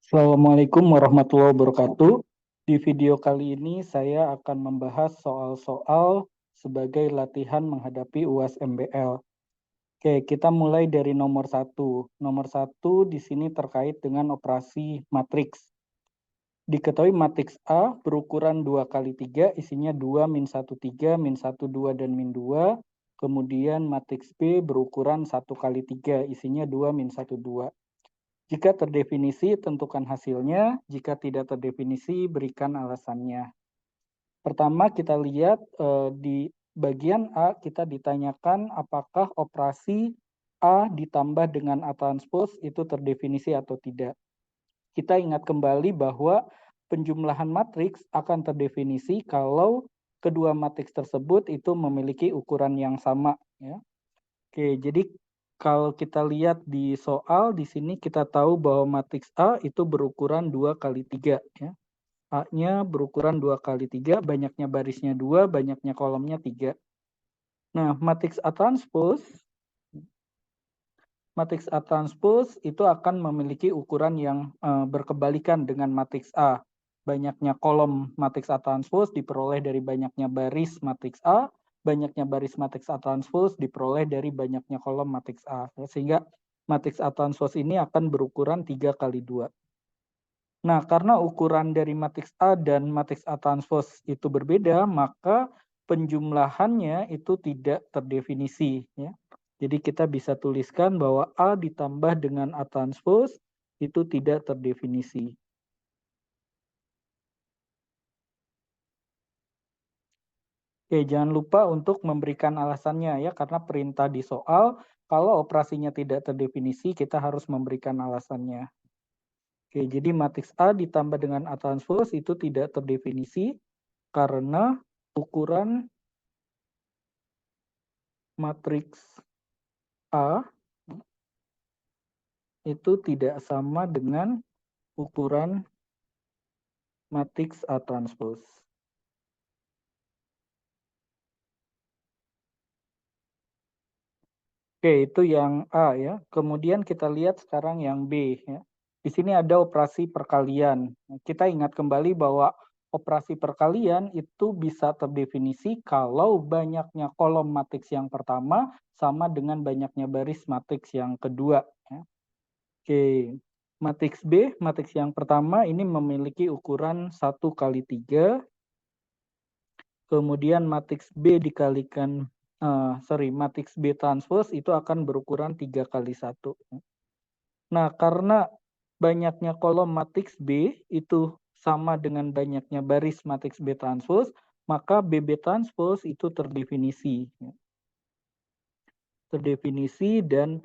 Assalamualaikum warahmatullahi wabarakatuh. Di video kali ini saya akan membahas soal-soal sebagai latihan menghadapi UAS MBL. Oke, kita mulai dari nomor 1. Nomor 1 di sini terkait dengan operasi matriks. Diketahui matriks A berukuran 2x3, isinya 2, min 1, 3, min 1, 2, dan min 2. Kemudian matriks B berukuran 1x3, isinya 2, min 1, 2. Jika terdefinisi, tentukan hasilnya. Jika tidak terdefinisi, berikan alasannya. Pertama, kita lihat di bagian A, kita ditanyakan apakah operasi A ditambah dengan A transpose itu terdefinisi atau tidak. Kita ingat kembali bahwa penjumlahan matriks akan terdefinisi kalau kedua matriks tersebut itu memiliki ukuran yang sama. Ya. Oke, jadi kalau kita lihat di soal, di sini kita tahu bahwa matriks A itu berukuran 2x3. Ya. A-nya berukuran 2x3, banyaknya barisnya 2, banyaknya kolomnya 3. Nah, matriks A transpose itu akan memiliki ukuran yang berkebalikan dengan matriks A. Banyaknya kolom matriks A transpose diperoleh dari banyaknya baris matriks A, banyaknya baris matriks A transpose diperoleh dari banyaknya kolom matriks A. Sehingga matriks A transpose ini akan berukuran 3x2. Nah, karena ukuran dari matriks A dan matriks A transpose itu berbeda, maka penjumlahannya itu tidak terdefinisi. Ya. Jadi kita bisa tuliskan bahwa A ditambah dengan A transpose itu tidak terdefinisi. Oke, jangan lupa untuk memberikan alasannya ya, karena perintah di soal, kalau operasinya tidak terdefinisi, kita harus memberikan alasannya. Oke, jadi matriks A ditambah dengan A transpose itu tidak terdefinisi karena ukuran matriks A itu tidak sama dengan ukuran matriks A transpose. Oke, itu yang A ya. Kemudian kita lihat sekarang yang B ya. Di sini ada operasi perkalian. Kita ingat kembali bahwa operasi perkalian itu bisa terdefinisi kalau banyaknya kolom matriks yang pertama sama dengan banyaknya baris matriks yang kedua. Ya. Oke, matriks B, matriks yang pertama ini memiliki ukuran 1x3. Kemudian matriks B dikalikan matriks B transpose itu akan berukuran 3x1. Nah, karena banyaknya kolom matriks B itu sama dengan banyaknya baris matriks B transpose, maka BB transpose itu terdefinisi. Terdefinisi dan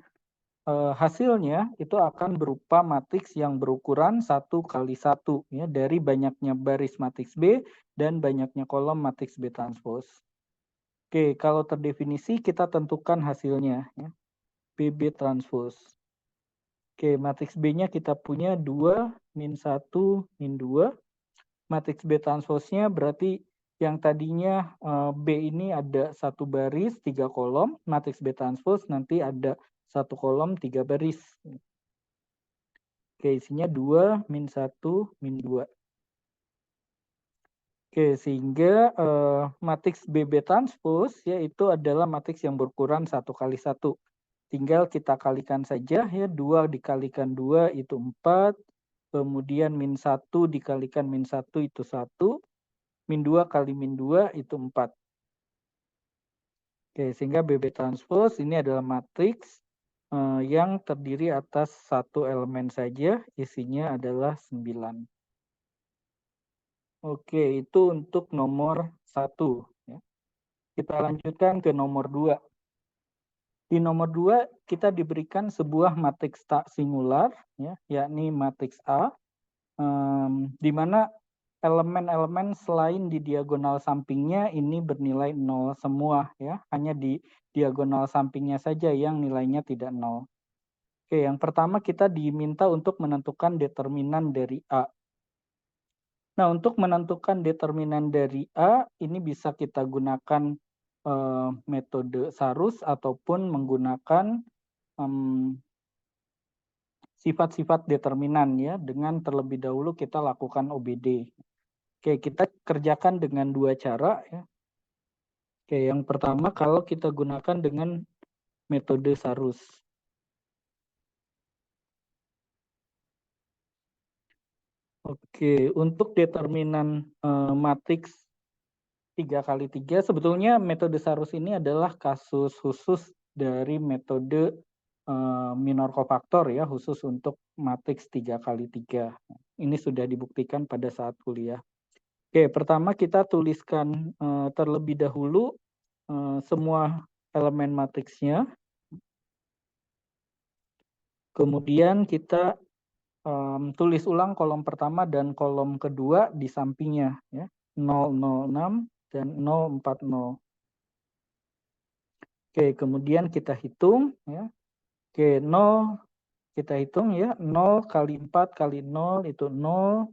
hasilnya itu akan berupa matriks yang berukuran 1x1 ya, dari banyaknya baris matriks B dan banyaknya kolom matriks B transpose. Oke, kalau terdefinisi kita tentukan hasilnya ya. BB transpose. Oke, matriks B-nya kita punya 2, min 1, min 2. Matriks B transpose-nya berarti yang tadinya B ini ada 1 baris, 3 kolom. Matriks B transpose nanti ada 1 kolom, 3 baris. Oke, isinya 2, min 1, min 2. Oke, sehingga matriks BB transpose yaitu adalah matriks yang berukuran 1x1. Tinggal kita kalikan saja ya, 2 dikalikan 2 itu 4, kemudian min 1 dikalikan min 1 itu 1, min 2 kali min 2 itu 4. Oke, sehingga BB transpose ini adalah matriks yang terdiri atas satu elemen saja, isinya adalah 9. Oke, itu untuk nomor 1. Ya. Kita lanjutkan ke nomor 2. Di nomor 2, kita diberikan sebuah matriks tak singular, ya, yakni matriks A, di mana elemen-elemen selain di diagonal sampingnya ini bernilai 0 semua. Ya. Hanya di diagonal sampingnya saja yang nilainya tidak 0. Oke, yang pertama kita diminta untuk menentukan determinan dari A. Nah, untuk menentukan determinan dari A, ini bisa kita gunakan metode Sarus ataupun menggunakan sifat-sifat determinan ya, dengan terlebih dahulu kita lakukan OBD. Oke, kita kerjakan dengan dua cara ya. Oke, yang pertama kalau kita gunakan dengan metode Sarus. Oke, untuk determinan matriks 3x3, sebetulnya metode Sarus ini adalah kasus khusus dari metode minor kofaktor ya, khusus untuk matriks 3x3. Ini sudah dibuktikan pada saat kuliah. Oke, pertama kita tuliskan terlebih dahulu semua elemen matriksnya. Kemudian kita tulis ulang kolom pertama dan kolom kedua di sampingnya ya, 006 dan 040. Oke, kemudian kita hitung ya. Oke, 0 kita hitung ya, 0 kali 4 kali 0 itu 0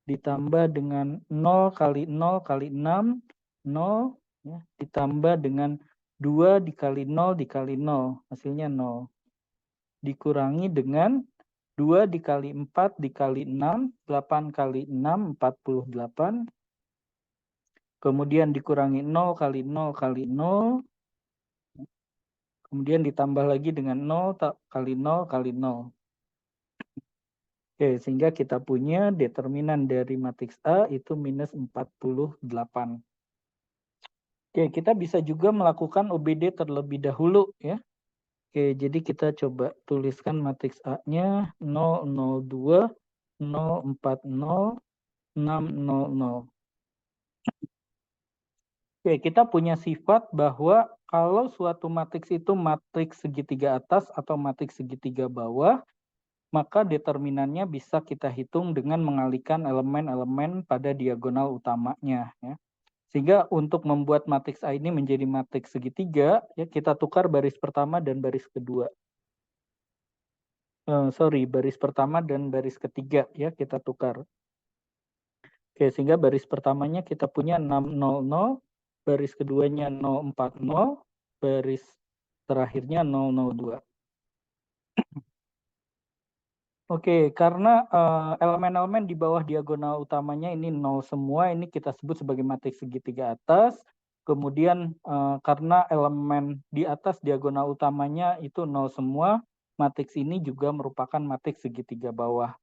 ditambah dengan 0 kali 0 kali 6, 0 ya, ditambah dengan 2 dikali 0 dikali 0, hasilnya 0. Dikurangi dengan 2 dikali 4 dikali 6, 8 kali 6, 48. Kemudian dikurangi 0 kali 0 kali 0. Kemudian ditambah lagi dengan 0 kali 0 kali 0. Oke, sehingga kita punya determinan dari matriks A itu minus 48. Oke, kita bisa juga melakukan OBD terlebih dahulu ya. Oke, jadi kita coba tuliskan matriks A-nya 002, 040, 600. Oke, kita punya sifat bahwa kalau suatu matriks itu matriks segitiga atas atau matriks segitiga bawah, maka determinannya bisa kita hitung dengan mengalihkan elemen-elemen pada diagonal utamanya. Ya. Sehingga untuk membuat matriks A ini menjadi matriks segitiga, ya kita tukar baris pertama dan baris kedua. Baris pertama dan baris ketiga ya kita tukar. Oke, sehingga baris pertamanya kita punya 600, baris keduanya 040, baris terakhirnya 002. Oke, karena elemen-elemen di bawah diagonal utamanya ini 0 semua, ini kita sebut sebagai matriks segitiga atas. Kemudian karena elemen di atas diagonal utamanya itu 0 semua, matriks ini juga merupakan matriks segitiga bawah.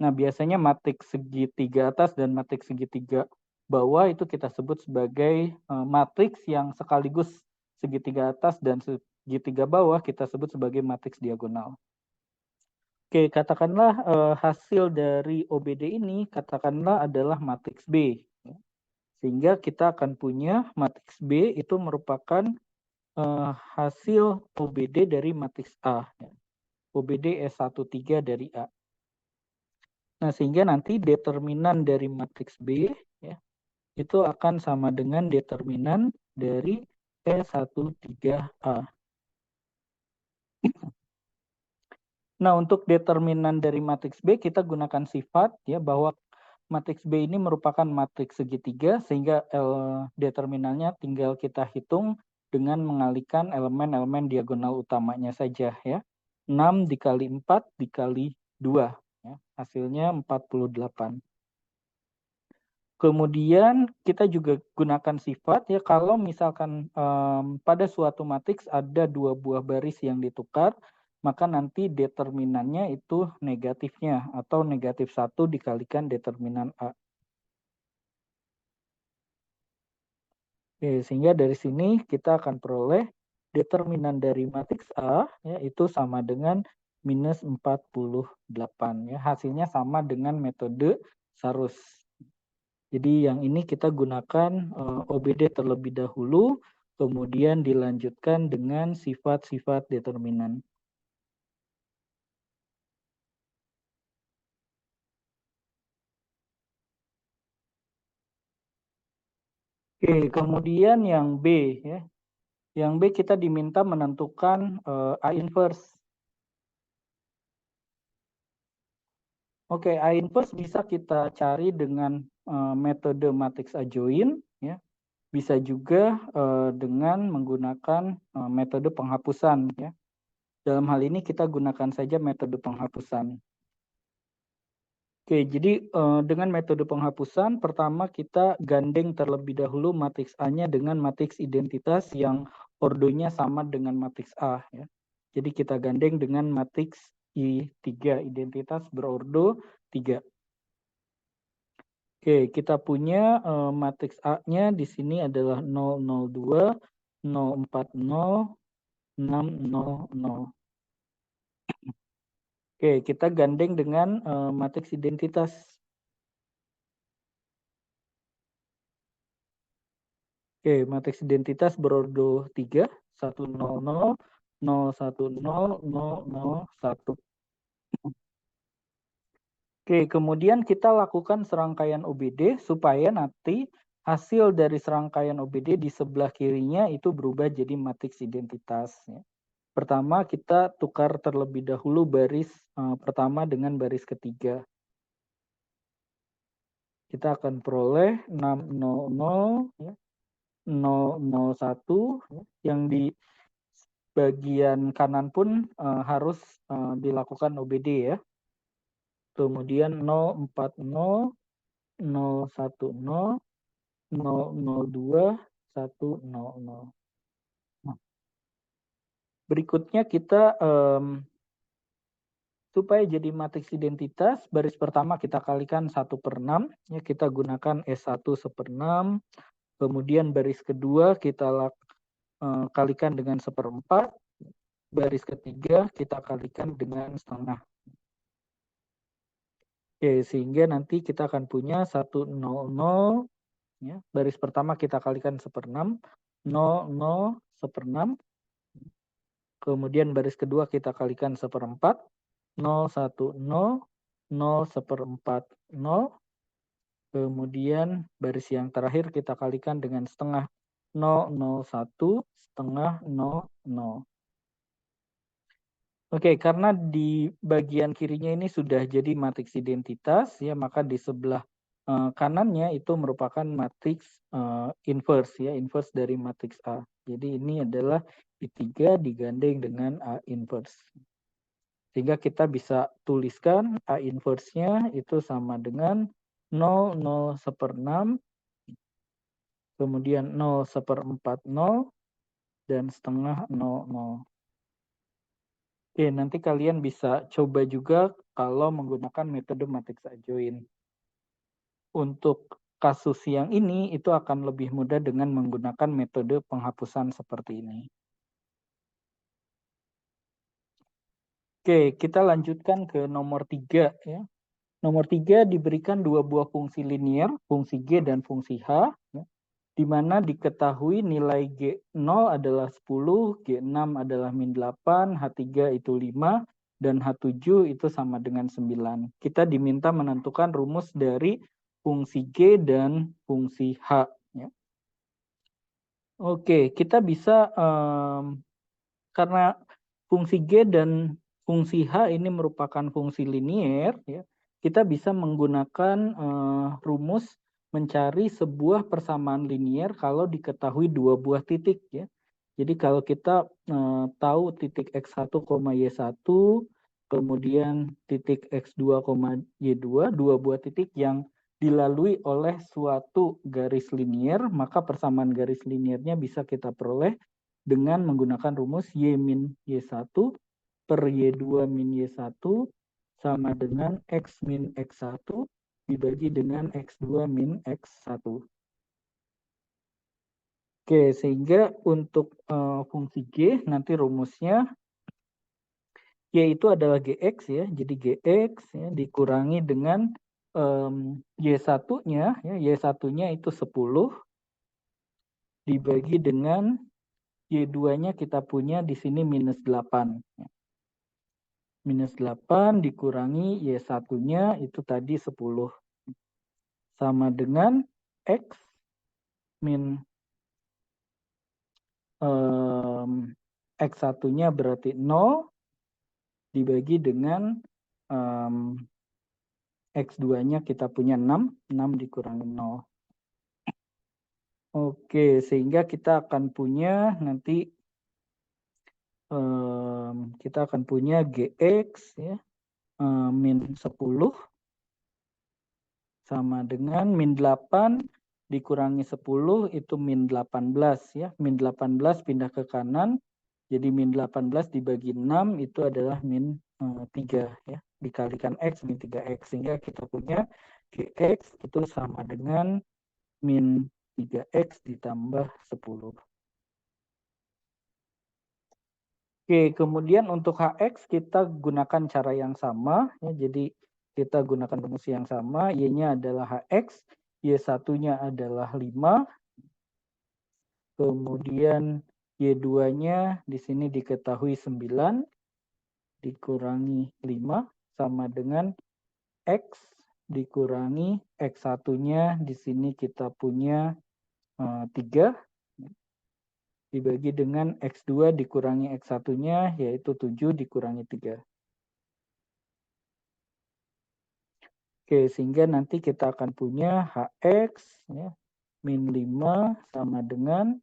Nah, biasanya matriks segitiga atas dan matriks segitiga bawah itu kita sebut sebagai matriks yang sekaligus segitiga atas dan segitiga bawah kita sebut sebagai matriks diagonal. Oke, katakanlah hasil dari OBD ini katakanlah adalah matriks B. Sehingga kita akan punya matriks B itu merupakan hasil OBD dari matriks A. OBD S13 dari A. Nah, sehingga nanti determinan dari matriks B ya, itu akan sama dengan determinan dari E13A. Nah, untuk determinan dari matriks B kita gunakan sifat ya bahwa matriks B ini merupakan matriks segitiga sehingga determinannya tinggal kita hitung dengan mengalihkan elemen-elemen diagonal utamanya saja ya. 6 dikali 4 dikali 2 ya, hasilnya 48. Kemudian kita juga gunakan sifat ya kalau misalkan pada suatu matriks ada dua buah baris yang ditukar, maka nanti determinannya itu negatifnya atau negatif 1 dikalikan determinan A. Oke, sehingga dari sini kita akan peroleh determinan dari matriks A yaitu sama dengan minus 48 ya. Hasilnya sama dengan metode Sarus. Jadi yang ini kita gunakan OBD terlebih dahulu, kemudian dilanjutkan dengan sifat-sifat determinan. Oke, kemudian yang B ya. Yang B kita diminta menentukan A inverse. Oke, A inverse bisa kita cari dengan metode matriks adjoin ya. Bisa juga dengan menggunakan metode penghapusan ya. Dalam hal ini kita gunakan saja metode penghapusan. Oke, jadi dengan metode penghapusan, pertama kita gandeng terlebih dahulu matriks A-nya dengan matriks identitas yang ordonya sama dengan matriks A. Ya. Jadi kita gandeng dengan matriks I3, identitas berordo 3. Oke, kita punya matriks A-nya di sini adalah 002, 040, 600. Oke, kita gandeng dengan matriks identitas. Oke, matriks identitas berordo 3, 100, 010, 001. Oke, kemudian kita lakukan serangkaian OBD supaya nanti hasil dari serangkaian OBD di sebelah kirinya itu berubah jadi matriks identitas. Ya. Pertama, kita tukar terlebih dahulu baris pertama dengan baris ketiga. Kita akan peroleh 600, ya, 001, ya, yang di bagian kanan pun harus dilakukan OBD ya. Kemudian 040, 010, 002, 100. Nah, berikutnya kita supaya jadi matriks identitas, baris pertama kita kalikan 1/6, ya kita gunakan S1 1/6, kemudian baris kedua kita kalikan dengan 1/4, baris ketiga kita kalikan dengan setengah. Oke, sehingga nanti kita akan punya 100, ya, baris pertama kita kalikan 1/6, 00 1/6, kemudian baris kedua kita kalikan 1/4, 010, 0 1/4, 0, kemudian baris yang terakhir kita kalikan dengan setengah, 001, setengah, 00. Oke, karena di bagian kirinya ini sudah jadi matriks identitas, ya maka di sebelah kanannya itu merupakan matriks inverse, ya inverse dari matriks A. Jadi ini adalah I3 digandeng dengan A inverse. Sehingga kita bisa tuliskan A inverse-nya itu sama dengan 00 1/6, kemudian 0 1/40, dan setengah 00. Oke, nanti kalian bisa coba juga kalau menggunakan metode matriks adjoint. Untuk kasus yang ini itu akan lebih mudah dengan menggunakan metode penghapusan seperti ini. Oke, kita lanjutkan ke nomor 3 ya. Nomor 3 diberikan dua buah fungsi linier, fungsi G dan fungsi H, ya, di mana diketahui nilai G0 adalah 10, G6 adalah -8, H3 itu 5, dan H7 itu sama dengan 9. Kita diminta menentukan rumus dari fungsi G dan fungsi H. Ya. Oke, kita bisa, karena fungsi G dan fungsi H ini merupakan fungsi linier, ya, kita bisa menggunakan rumus mencari sebuah persamaan linier kalau diketahui dua buah titik. Ya. Jadi kalau kita tahu titik X1, Y1, kemudian titik X2, Y2, dua buah titik yang dilalui oleh suatu garis linier, maka persamaan garis liniernya bisa kita peroleh dengan menggunakan rumus Y min Y1 per Y2 min Y1 sama dengan X min X1 dibagi dengan X2 min X1. Oke, sehingga untuk fungsi G nanti rumusnya Y itu adalah GX ya, jadi GX ya, dikurangi dengan Y1-nya, ya, Y1-nya itu 10 dibagi dengan Y2-nya kita punya di sini -8. -8 dikurangi Y1-nya itu tadi 10. Sama dengan X min X1-nya berarti 0 dibagi dengan X2-nya kita punya 6. 6 dikurangi 0. Oke, sehingga kita akan punya nanti kita akan punya GX ya, min 10 sama dengan min 8 dikurangi 10 itu min 18 ya. Min 18 pindah ke kanan, jadi min 18 dibagi 6 itu adalah min 3 ya. Dikalikan X min 3X, sehingga kita punya GX itu sama dengan min 3X ditambah 10. Oke, kemudian untuk HX kita gunakan cara yang sama ya. Jadi kita gunakan fungsi yang sama, Y-nya adalah HX, Y1-nya adalah 5. Kemudian Y2-nya di sini diketahui 9 dikurangi 5 sama dengan X dikurangi X1-nya di sini kita punya 3 dibagi dengan X2 dikurangi X1-nya yaitu 7 dikurangi 3. Oke, sehingga nanti kita akan punya HX ya, min 5 sama dengan,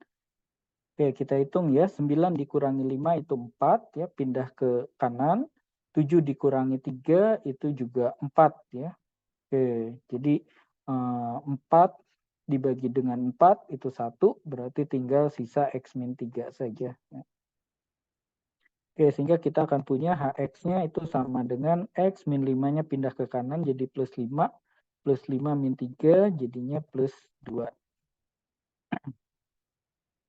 oke kita hitung ya, 9 dikurangi 5 itu 4 ya, pindah ke kanan. 7 dikurangi 3 itu juga 4 ya. Oke, jadi 4 dibagi dengan 4 itu 1, berarti tinggal sisa X min 3 saja. Ya. Oke, sehingga kita akan punya HX-nya itu sama dengan X min 5-nya pindah ke kanan jadi plus 5. Plus 5 min 3 jadinya plus 2.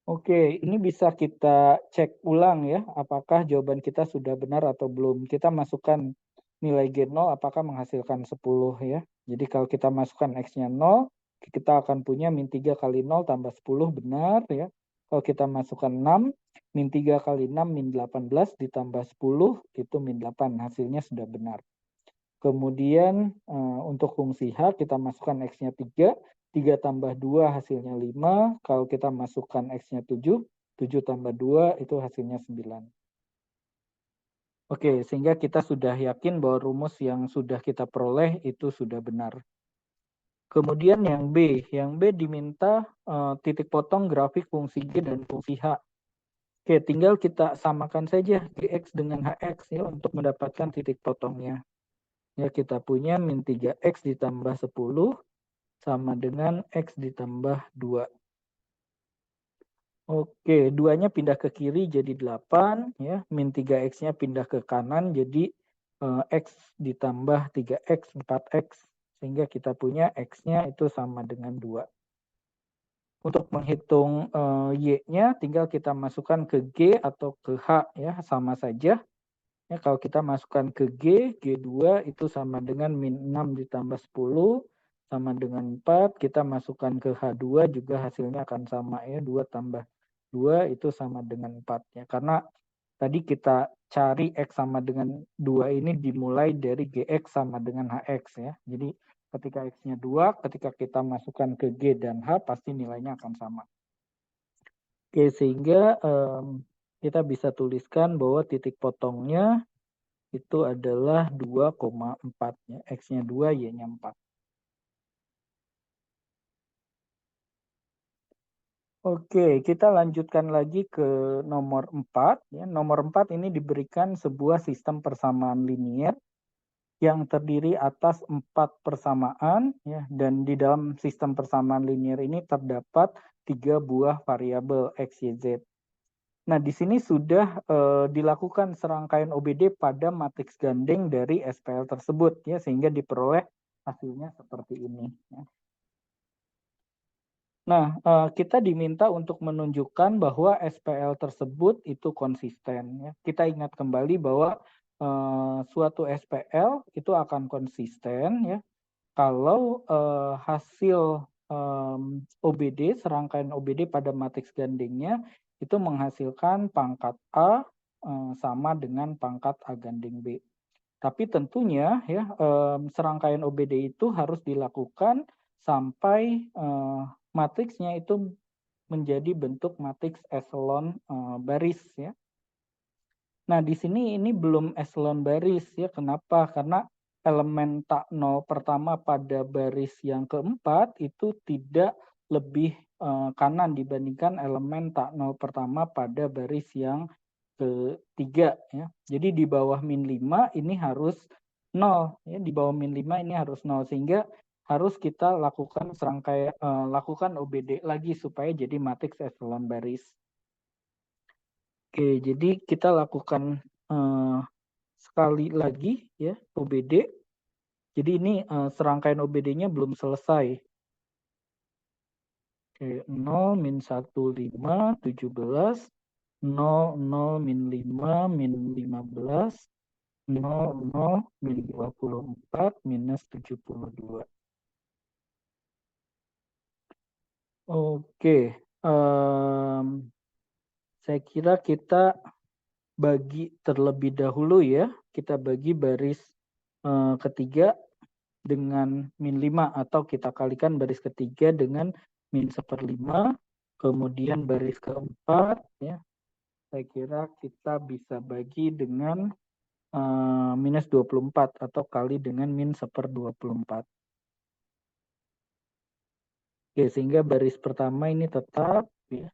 Oke, ini bisa kita cek ulang ya, apakah jawaban kita sudah benar atau belum. Kita masukkan nilai G0 apakah menghasilkan 10 ya. Jadi kalau kita masukkan X-nya 0, kita akan punya min 3 kali 0 tambah 10 benar ya. Kalau kita masukkan 6, min 3 kali 6 min 18 ditambah 10 itu min 8, hasilnya sudah benar. Kemudian untuk fungsi H kita masukkan X-nya 3, 3 tambah 2 hasilnya 5, kalau kita masukkan X-nya 7, 7 tambah 2 itu hasilnya 9. Oke, sehingga kita sudah yakin bahwa rumus yang sudah kita peroleh itu sudah benar. Kemudian yang B diminta titik potong grafik fungsi G dan fungsi H. Oke, tinggal kita samakan saja GX dengan HX ya untuk mendapatkan titik potongnya. Ya, kita punya min 3X ditambah 10 sama dengan X ditambah 2. Oke, 2-nya pindah ke kiri jadi 8 ya, min 3X-nya pindah ke kanan jadi X ditambah 3X 4X. Sehingga kita punya X-nya itu sama dengan 2. Untuk menghitung Y-nya tinggal kita masukkan ke G atau ke H ya, sama saja. Ya, kalau kita masukkan ke G, G2 itu sama dengan min 6 ditambah 10 sama dengan 4. Kita masukkan ke H2 juga hasilnya akan sama ya, 2 tambah 2 itu sama dengan 4 ya. Karena tadi kita cari X sama dengan 2 ini dimulai dari GX sama dengan HX ya. Jadi ketika X-nya 2, ketika kita masukkan ke G dan H pasti nilainya akan sama. Oke, sehingga kita bisa tuliskan bahwa titik potongnya itu adalah 2,4 ya. X-nya 2, Y-nya 4. Oke, kita lanjutkan lagi ke nomor 4 ya. Nomor 4 ini diberikan sebuah sistem persamaan linier yang terdiri atas 4 persamaan ya, dan di dalam sistem persamaan linier ini terdapat 3 buah variabel X, Y, Z. Nah, di sini sudah dilakukan serangkaian OBD pada matriks gandeng dari SPL tersebut ya, sehingga diperoleh hasilnya seperti ini ya. Nah, kita diminta untuk menunjukkan bahwa SPL tersebut itu konsisten ya. Kita ingat kembali bahwa suatu SPL itu akan konsisten ya kalau hasil OBD, serangkaian OBD pada matriks gandengnya itu menghasilkan pangkat A sama dengan pangkat A gandeng B. Tapi tentunya ya serangkaian OBD itu harus dilakukan sampai matriksnya itu menjadi bentuk matriks eselon baris ya. Nah, di sini ini belum eselon baris ya. Kenapa? Karena elemen tak nol pertama pada baris yang keempat itu tidak lebih kanan dibandingkan elemen tak nol pertama pada baris yang ketiga ya. Jadi di bawah min 5 ini harus 0 ya, di bawah min 5 ini harus 0 sehingga harus kita lakukan lakukan OBD lagi supaya jadi matriks echelon baris. Oke, jadi kita lakukan sekali lagi ya OBD. Jadi ini serangkaian OBD-nya belum selesai. Oke, 0, min 1, 5, 17, 0, 0, min 5, min 15, 0, 0, min 24, minus 72. Oke, saya kira kita bagi terlebih dahulu ya. Kita bagi baris ketiga dengan min 5 atau kita kalikan baris ketiga dengan min 1/5, kemudian baris keempat ya. Saya kira kita bisa bagi dengan minus 24 atau kali dengan min 1/24. Oke, sehingga baris pertama ini tetap ya.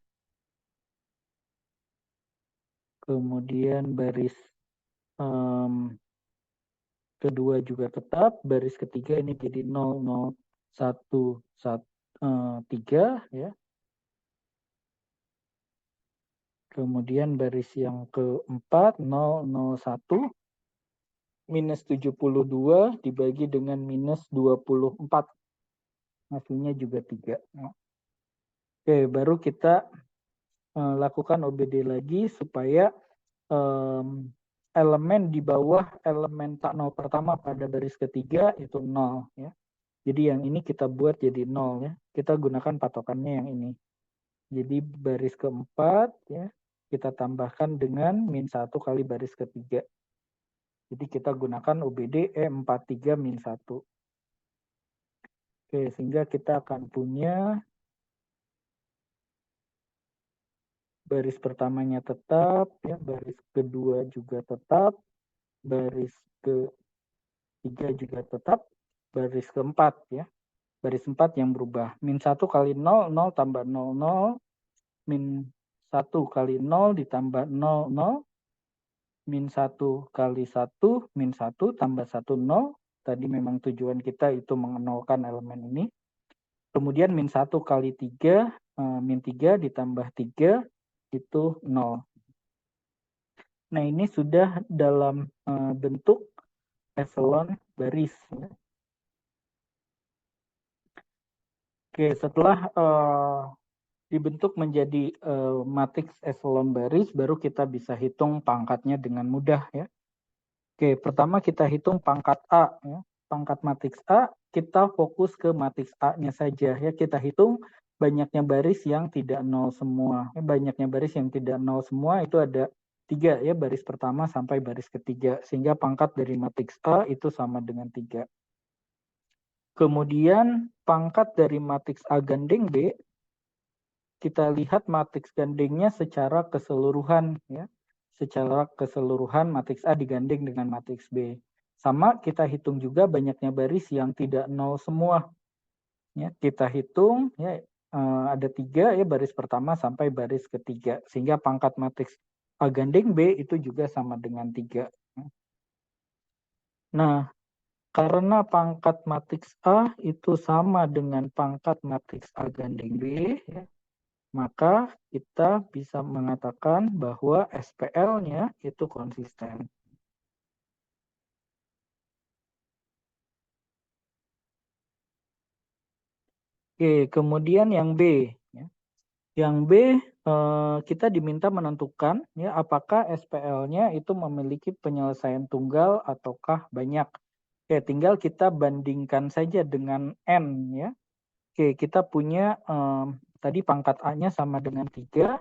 Kemudian baris kedua juga tetap, baris ketiga ini jadi 0, 0, 1, 3 ya. Kemudian baris yang keempat 0, 0, 1 minus 72 dibagi dengan minus 24. Hasilnya juga 3. Oke, baru kita lakukan OBD lagi supaya elemen di bawah elemen tak 0 pertama pada baris ketiga itu 0 ya. Jadi yang ini kita buat jadi 0 ya. Kita gunakan patokannya yang ini. Jadi baris keempat ya kita tambahkan dengan min 1 kali baris ketiga. Jadi kita gunakan OBD E43 min 1. Oke, sehingga kita akan punya baris pertamanya tetap, ya, baris kedua juga tetap, baris ketiga juga tetap, baris keempat ya. Baris 4 yang berubah. Min 1 kali 0, 0 tambah 0, 0. Min 1 kali 0 ditambah 0, 0. Min 1 kali 1, min 1 tambah 1, 0. Tadi memang tujuan kita itu mengenolkan elemen ini. Kemudian min 1 kali 3, min 3 ditambah 3, itu 0. Nah, ini sudah dalam bentuk echelon baris. Oke, setelah dibentuk menjadi matriks echelon baris, baru kita bisa hitung pangkatnya dengan mudah ya. Oke, pertama kita hitung pangkat A ya. Pangkat matriks A, kita fokus ke matriks A-nya saja ya. Kita hitung banyaknya baris yang tidak nol semua. Banyaknya baris yang tidak nol semua itu ada 3 ya, baris pertama sampai baris ketiga. Sehingga pangkat dari matriks A itu sama dengan 3. Kemudian pangkat dari matriks A gandeng B, kita lihat matriks gandengnya secara keseluruhan ya. Secara keseluruhan matriks A digandeng dengan matriks B. Sama kita hitung juga banyaknya baris yang tidak nol semua. Ya, kita hitung ya ada 3 ya, baris pertama sampai baris ketiga. Sehingga pangkat matriks A gandeng B itu juga sama dengan 3. Nah, karena pangkat matriks A itu sama dengan pangkat matriks A gandeng B, ya, maka kita bisa mengatakan bahwa SPL-nya itu konsisten. Oke, kemudian yang B. Yang B, kita diminta menentukan ya apakah SPL-nya itu memiliki penyelesaian tunggal ataukah banyak. Oke, tinggal kita bandingkan saja dengan N ya. Oke, kita punya tadi pangkat A-nya sama dengan 3.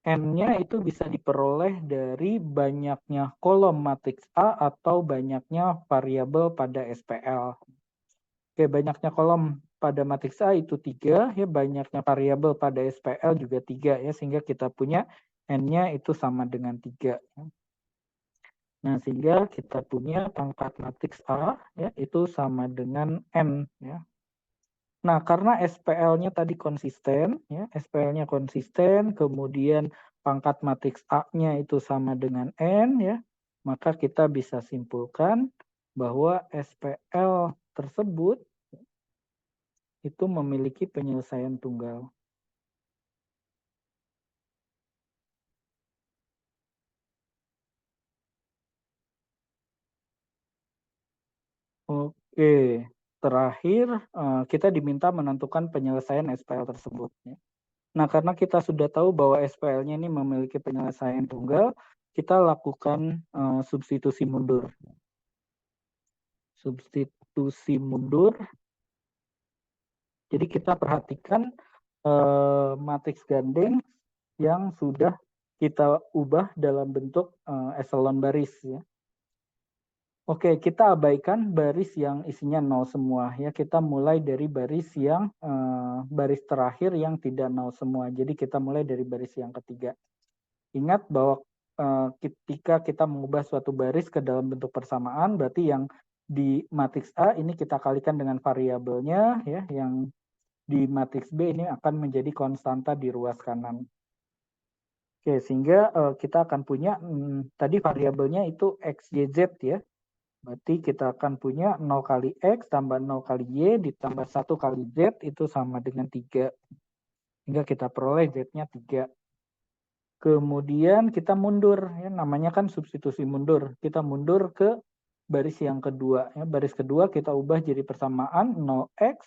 N-nya itu bisa diperoleh dari banyaknya kolom matriks A atau banyaknya variabel pada SPL. Oke, banyaknya kolom pada matriks A itu 3, ya, banyaknya variabel pada SPL juga 3 ya, sehingga kita punya N-nya itu sama dengan 3. Nah, sehingga kita punya pangkat matriks A ya itu sama dengan N ya. Nah, karena SPL-nya tadi konsisten, ya, SPL-nya konsisten, kemudian pangkat matriks A-nya itu sama dengan N, ya, maka kita bisa simpulkan bahwa SPL tersebut itu memiliki penyelesaian tunggal. Oke, terakhir kita diminta menentukan penyelesaian SPL tersebut. Nah, karena kita sudah tahu bahwa SPL-nya ini memiliki penyelesaian tunggal, kita lakukan substitusi mundur. Substitusi mundur. Jadi kita perhatikan matriks gandeng yang sudah kita ubah dalam bentuk eselon baris, ya. Oke, kita abaikan baris yang isinya 0 semua, ya. Kita mulai dari baris yang baris terakhir yang tidak 0 semua. Jadi kita mulai dari baris yang ketiga. Ingat bahwa ketika kita mengubah suatu baris ke dalam bentuk persamaan, berarti yang di matriks A ini kita kalikan dengan variabelnya, ya, yang di matriks B ini akan menjadi konstanta di ruas kanan. Oke, sehingga kita akan punya tadi variabelnya itu X, Y, Z, ya. Berarti kita akan punya 0 kali X tambah 0 kali Y ditambah 1 kali Z itu sama dengan 3. Hingga kita peroleh Z-nya 3. Kemudian kita mundur, ya, namanya kan substitusi mundur. Kita mundur ke baris yang kedua. Ya. Baris kedua kita ubah jadi persamaan 0X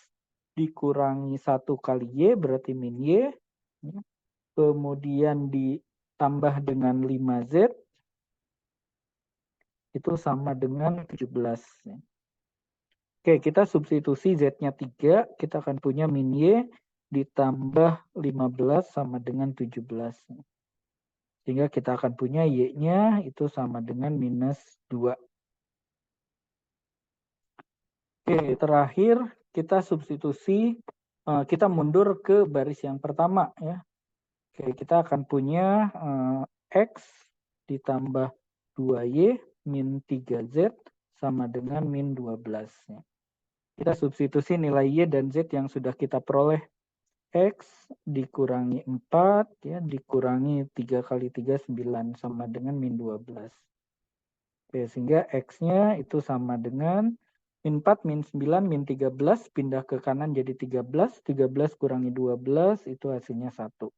dikurangi 1 kali Y berarti min Y. Ya. Kemudian ditambah dengan 5Z itu sama dengan 17. Oke, kita substitusi Z-nya 3, kita akan punya min Y ditambah 15 sama dengan 17. Sehingga kita akan punya Y-nya itu sama dengan minus 2. Oke, terakhir kita substitusi, kita mundur ke baris yang pertama, ya. Oke, kita akan punya X ditambah 2Y min 3Z sama dengan min 12. Ya. Kita substitusi nilai Y dan Z yang sudah kita peroleh. X dikurangi 4, ya, dikurangi 3 kali 3, 9, sama dengan min 12. Oke, sehingga X-nya itu sama dengan min 4, min 9, min 13, pindah ke kanan jadi 13, 13 kurangi 12, itu hasilnya 1.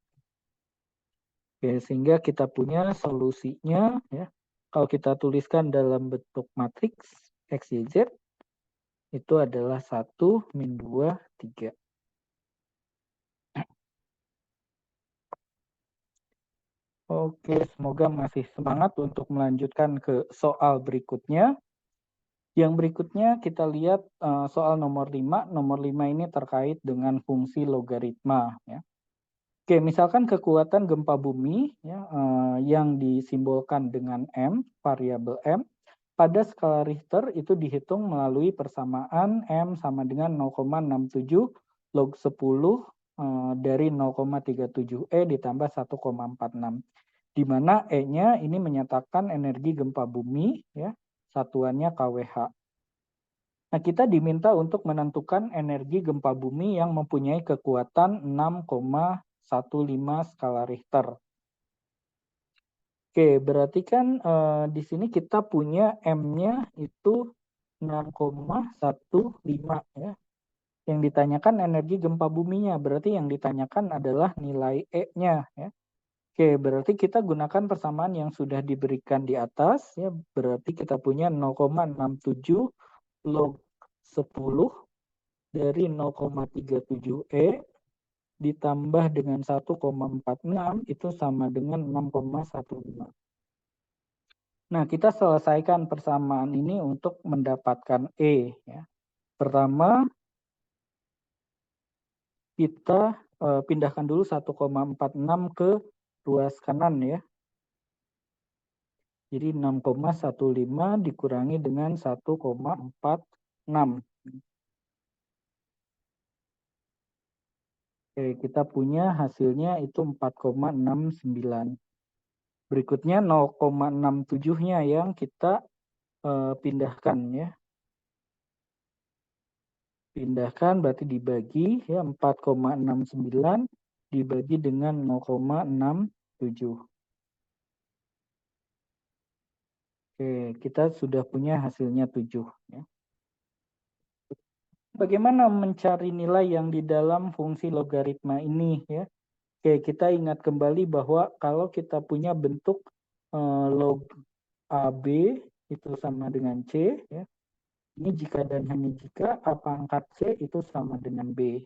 Oke, sehingga kita punya solusinya, ya. Kalau kita tuliskan dalam bentuk matriks X, Y, Z, itu adalah 1, min 2, 3. Oke, semoga masih semangat untuk melanjutkan ke soal berikutnya. Yang berikutnya kita lihat soal nomor 5. Nomor 5 ini terkait dengan fungsi logaritma. Ya. Oke, misalkan kekuatan gempa bumi, ya, yang disimbolkan dengan M, variabel M, pada skala Richter itu dihitung melalui persamaan M sama dengan 0,67 log 10 dari 0,37 E ditambah 1,46. Di mana E-nya ini menyatakan energi gempa bumi, ya, satuannya kWh. Nah, kita diminta untuk menentukan energi gempa bumi yang mempunyai kekuatan 6,15 skala Richter. Oke, berarti kan di sini kita punya M-nya itu 6,15, ya. Yang ditanyakan energi gempa buminya, berarti yang ditanyakan adalah nilai E-nya, ya. Oke, berarti kita gunakan persamaan yang sudah diberikan di atas, ya. Berarti kita punya 0,67 log 10 dari 0,37 E ditambah dengan 1,46 itu sama dengan 6,15. Nah, kita selesaikan persamaan ini untuk mendapatkan E. Ya. Pertama, kita pindahkan dulu 1,46 ke ruas kanan, ya. Jadi 6,15 dikurangi dengan 1,46. Oke, kita punya hasilnya itu 4,69. Berikutnya 0,67-nya yang kita pindahkan, ya. Pindahkan berarti dibagi, ya, 4,69 dibagi dengan 0,67. Oke, kita sudah punya hasilnya 7. Ya. Bagaimana mencari nilai yang di dalam fungsi logaritma ini? Ya? Oke, kita ingat kembali bahwa kalau kita punya bentuk log AB itu sama dengan C, ya. Ini jika dan hanya jika A pangkat C itu sama dengan B.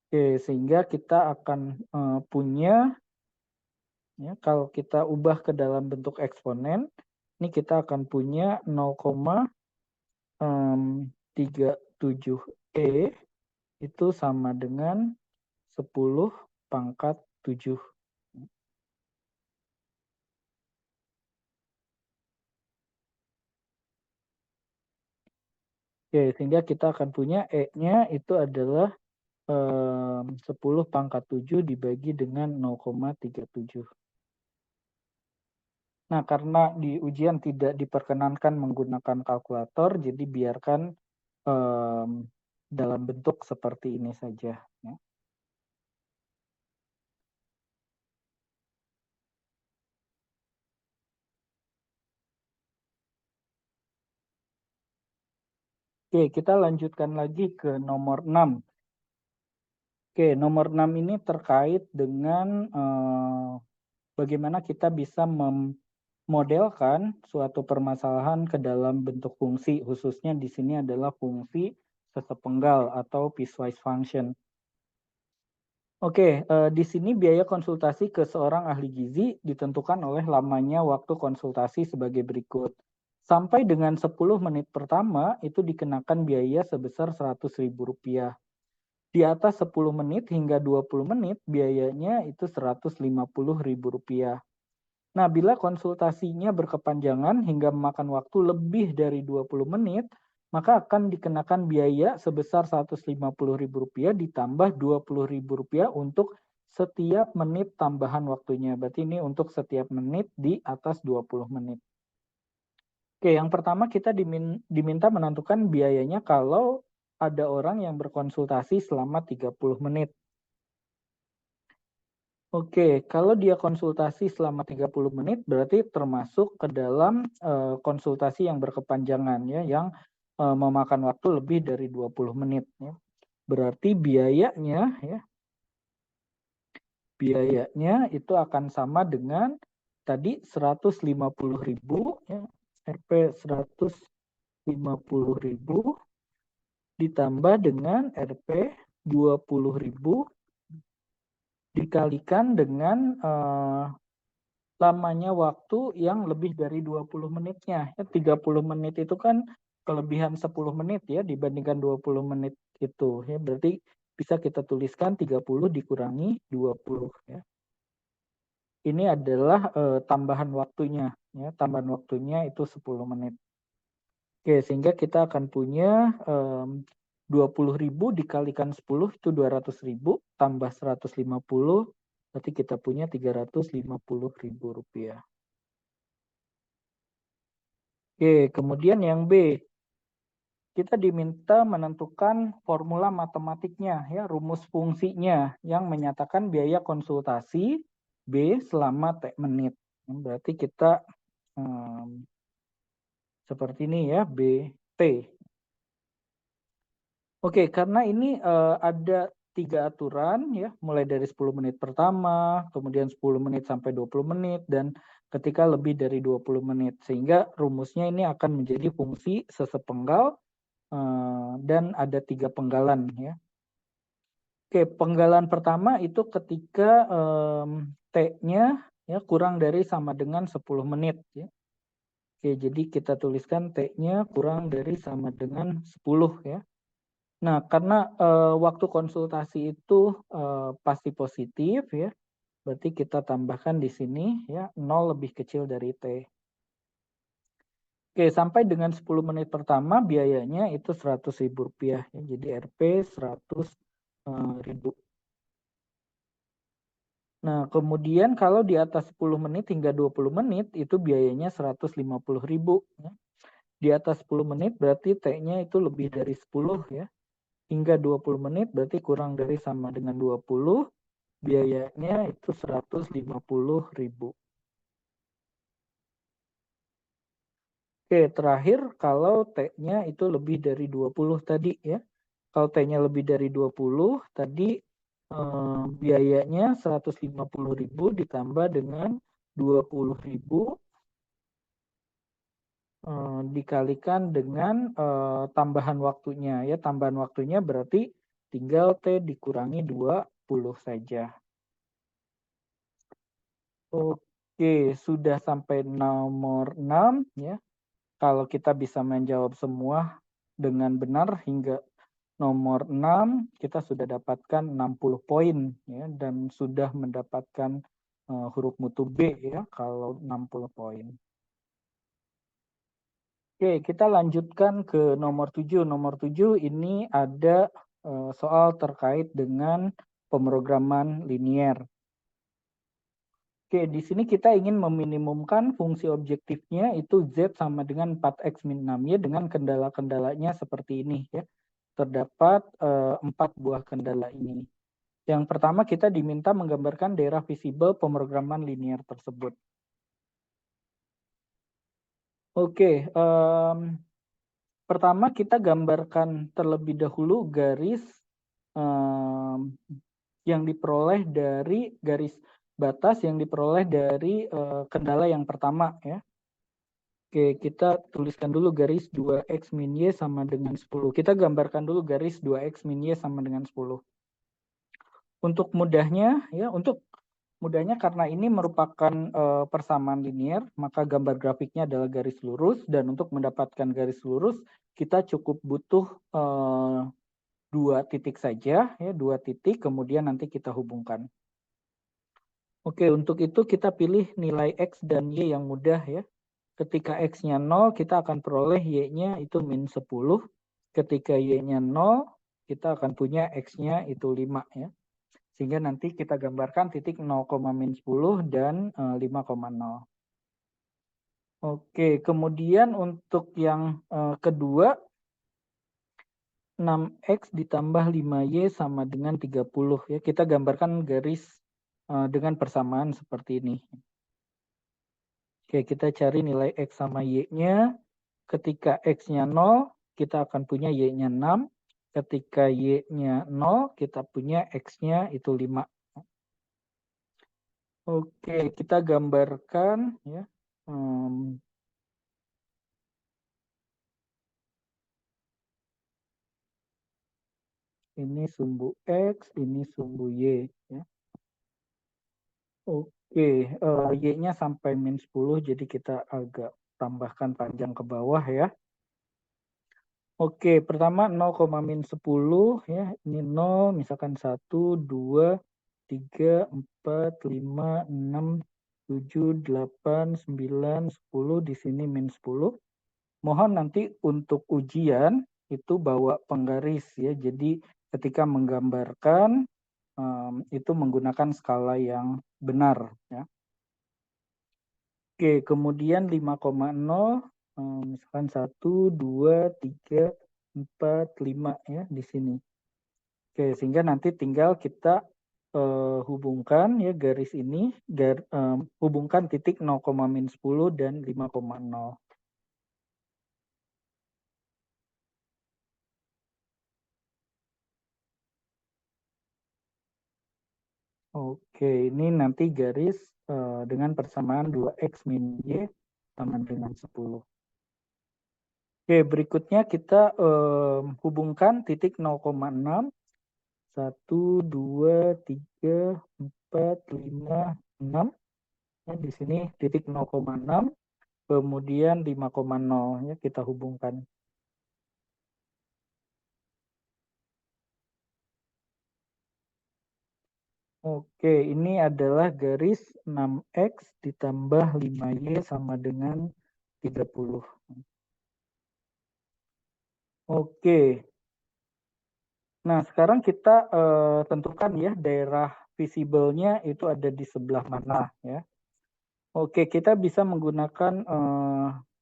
Oke, sehingga kita akan punya, ya, kalau kita ubah ke dalam bentuk eksponen, ini kita akan punya 0,37E itu sama dengan 10 pangkat 7. Oke, sehingga kita akan punya E-nya itu adalah 10 pangkat 7 dibagi dengan 0,37. Nah, karena di ujian tidak diperkenankan menggunakan kalkulator, jadi biarkan dalam bentuk seperti ini saja. Ya. Oke, kita lanjutkan lagi ke nomor 6. Oke, nomor 6 ini terkait dengan bagaimana kita bisa memodelkan suatu permasalahan ke dalam bentuk fungsi, khususnya di sini adalah fungsi sesepenggal atau piecewise function. Oke, di sini biaya konsultasi ke seorang ahli gizi ditentukan oleh lamanya waktu konsultasi sebagai berikut. Sampai dengan 10 menit pertama itu dikenakan biaya sebesar Rp100.000. Di atas 10 menit hingga 20 menit biayanya itu Rp150.000. Nah, bila konsultasinya berkepanjangan hingga memakan waktu lebih dari 20 menit, maka akan dikenakan biaya sebesar Rp150.000 ditambah Rp20.000 untuk setiap menit tambahan waktunya. Berarti ini untuk setiap menit di atas 20 menit. Oke, yang pertama kita diminta menentukan biayanya kalau ada orang yang berkonsultasi selama 30 menit. Oke, kalau dia konsultasi selama 30 menit berarti termasuk ke dalam konsultasi yang berkepanjangan ya, yang memakan waktu lebih dari 20 menit ya. Berarti biayanya itu akan sama dengan tadi 150.000 ya, Rp 150.000 ditambah dengan Rp 20.000 dikalikan dengan lamanya waktu yang lebih dari 20 menitnya. Ya, 30 menit itu kan kelebihan 10 menit ya dibandingkan 20 menit itu. Ya, berarti bisa kita tuliskan 30 dikurangi 20 ya. Ini adalah tambahan waktunya ya. Tambahan waktunya itu 10 menit. Oke, sehingga kita akan punya 20.000 dikalikan 10 itu 200.000 tambah 150 berarti kita punya Rp350.000. Oke, kemudian yang B, kita diminta menentukan formula matematiknya, ya, rumus fungsinya yang menyatakan biaya konsultasi B selama T menit. Berarti kita seperti ini ya, BT. Oke, karena ini ada 3 aturan ya, mulai dari 10 menit pertama, kemudian 10 menit sampai 20 menit, dan ketika lebih dari 20 menit. Sehingga rumusnya ini akan menjadi fungsi sesepenggal dan ada 3 penggalan ya. Oke, penggalan pertama itu ketika T-nya ya kurang dari sama dengan 10 menit ya. Oke, jadi kita tuliskan T-nya kurang dari sama dengan 10 ya. Nah, karena waktu konsultasi itu pasti positif ya, berarti kita tambahkan di sini ya 0 lebih kecil dari T. Oke, sampai dengan 10 menit pertama biayanya itu Rp100.000 ya. Jadi Rp 100.000. Nah, kemudian kalau di atas 10 menit hingga 20 menit itu biayanya Rp150.000 ya. Di atas 10 menit berarti T-nya itu lebih dari 10 ya. Hingga 20 menit berarti kurang dari sama dengan 20, biayanya itu Rp150.000. Oke, terakhir kalau T-nya itu lebih dari 20 tadi ya. Kalau T-nya lebih dari 20 tadi biayanya 150.000 ditambah dengan 20.000 dikalikan dengan tambahan waktunya ya. Tambahan waktunya berarti tinggal T dikurangi 20 saja. Oke, sudah sampai nomor 6 ya. Kalau kita bisa menjawab semua dengan benar hingga nomor 6, kita sudah dapatkan 60 poin ya, dan sudah mendapatkan huruf mutu B ya kalau 60 poin. Oke, kita lanjutkan ke nomor 7. Nomor 7 ini ada soal terkait dengan pemrograman linier. Oke, di sini kita ingin meminimumkan fungsi objektifnya itu Z sama dengan 4X min 6Y dengan kendala-kendalanya seperti ini ya. Terdapat 4 buah kendala ini. Yang pertama kita diminta menggambarkan daerah visible pemrograman linier tersebut. Oke, pertama kita gambarkan terlebih dahulu garis yang diperoleh dari garis batas yang diperoleh dari kendala yang pertama ya. Oke, kita tuliskan dulu garis 2x min y sama dengan 10. Kita gambarkan dulu garis 2x min y sama dengan 10. Untuk mudahnya karena ini merupakan persamaan linier, maka gambar grafiknya adalah garis lurus, dan untuk mendapatkan garis lurus kita cukup butuh 2 titik saja ya, 2 titik kemudian nanti kita hubungkan. Oke, untuk itu kita pilih nilai X dan Y yang mudah ya. Ketika X-nya 0, kita akan peroleh Y-nya itu min 10. Ketika Y-nya 0, kita akan punya X-nya itu 5 ya. Sehingga nanti kita gambarkan titik 0, min 10 dan 5,0. Oke, kemudian untuk yang kedua, 6X ditambah 5Y sama dengan 30 ya. Kita gambarkan garis dengan persamaan seperti ini. Oke, kita cari nilai X sama Y-nya. Ketika X-nya 0, kita akan punya Y-nya 6. Ketika Y-nya 0, kita punya X-nya itu 5. Oke, kita gambarkan ya. Ini sumbu X, ini sumbu Y ya. Oke, Y-nya sampai min 10, jadi kita agak tambahkan panjang ke bawah ya. Oke, pertama 0, min 10 ya. Ini 0, misalkan 1, 2, 3, 4, 5, 6, 7, 8, 9, 10. Di sini min 10. Mohon nanti untuk ujian itu bawa penggaris ya. Jadi ketika menggambarkan itu menggunakan skala yang benar ya. Oke, kemudian 5,0 misalkan 1, 2, 3, 4, 5 ya di sini. Oke, sehingga nanti tinggal kita hubungkan ya garis ini, hubungkan titik 0, min 10 dan 5,0. Oke, ini nanti garis dengan persamaan 2x min y sama dengan 10. Oke, berikutnya kita hubungkan titik 0,6. 1, 2, 3, 4, 5, 6. Ya, di sini titik 0,6, kemudian 5,0 ya kita hubungkan. Oke, ini adalah garis 6X ditambah 5Y sama dengan 30. Oke. Nah, sekarang kita tentukan ya daerah visible-nya itu ada di sebelah mana ya. Oke, kita bisa menggunakan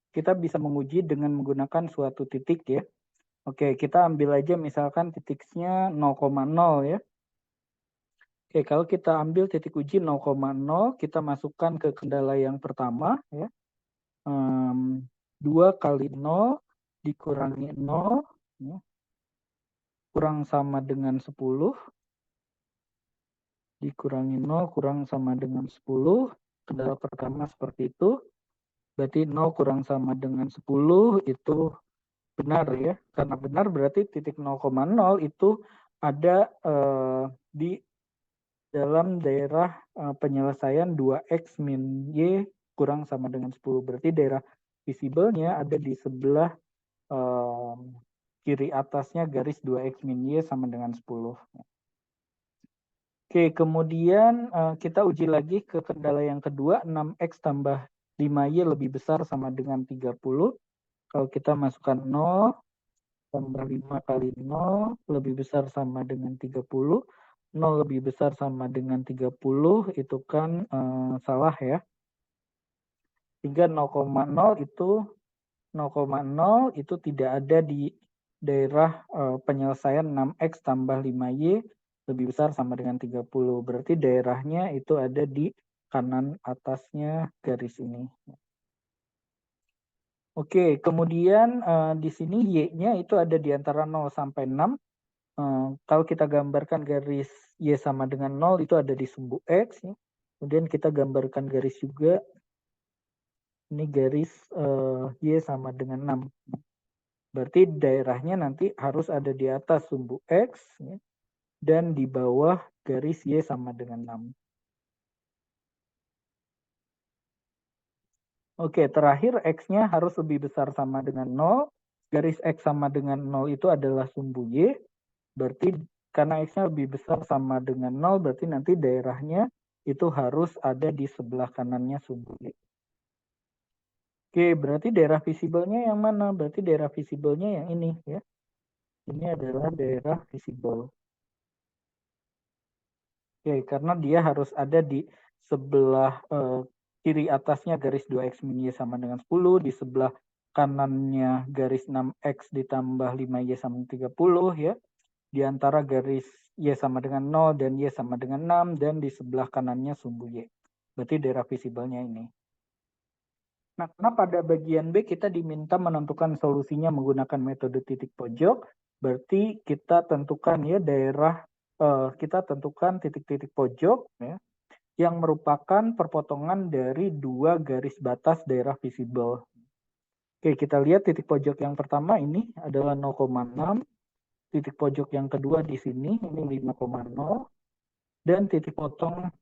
kita bisa menguji dengan menggunakan suatu titik ya. Oke, kita ambil aja misalkan titiknya 0,0 ya. Oke, kalau kita ambil titik uji 0,0, kita masukkan ke kendala yang pertama ya. 2 kali 0 dikurangi 0, ya, kurang sama dengan 10, dikurangi 0 kurang sama dengan 10. Kendala pertama seperti itu. Berarti 0 kurang sama dengan 10 itu benar ya. Karena benar berarti titik 0,0 itu ada di dalam daerah penyelesaian 2x min y kurang sama dengan 10. Berarti daerah visibelnya ada di sebelah kiri atasnya garis 2x min y sama dengan 10. Oke, kemudian kita uji lagi ke kendala yang kedua, 6x tambah 5y lebih besar sama dengan 30. Kalau kita masukkan 0, tambah 5 kali 0 lebih besar sama dengan 30. 0 lebih besar sama dengan 30 itu kan salah ya. Sehingga 0,0 itu tidak ada di daerah penyelesaian 6x tambah 5y lebih besar sama dengan 30. Berarti daerahnya itu ada di kanan atasnya garis ini. Oke, kemudian di sini y-nya itu ada di antara 0 sampai 6. Kalau kita gambarkan garis y sama dengan 0 itu ada di sumbu x. Ya. Kemudian kita gambarkan garis juga. Ini garis y sama dengan 6. Berarti daerahnya nanti harus ada di atas sumbu x ya, dan di bawah garis y sama dengan 6. Oke, terakhir x-nya harus lebih besar sama dengan 0. Garis x sama dengan 0 itu adalah sumbu y. Berarti karena x-nya lebih besar sama dengan 0, berarti nanti daerahnya itu harus ada di sebelah kanannya sumbu y. Oke, berarti daerah visibelnya yang mana? Berarti daerah visibelnya yang ini ya. Ini adalah daerah visibel. Oke, karena dia harus ada di sebelah kiri atasnya garis 2x min y sama dengan 10, di sebelah kanannya garis 6x ditambah 5y sama 30 ya. Di antara garis y sama dengan 0 dan y sama dengan 6 dan di sebelah kanannya sumbu y. Berarti daerah visibelnya ini. Nah, karena pada bagian B kita diminta menentukan solusinya menggunakan metode titik pojok, berarti kita tentukan ya daerah kita tentukan titik-titik pojok ya, yang merupakan perpotongan dari dua garis batas daerah visibel. Oke, kita lihat titik pojok yang pertama ini adalah 0,6, titik pojok yang kedua di sini ini 5,0, dan titik potong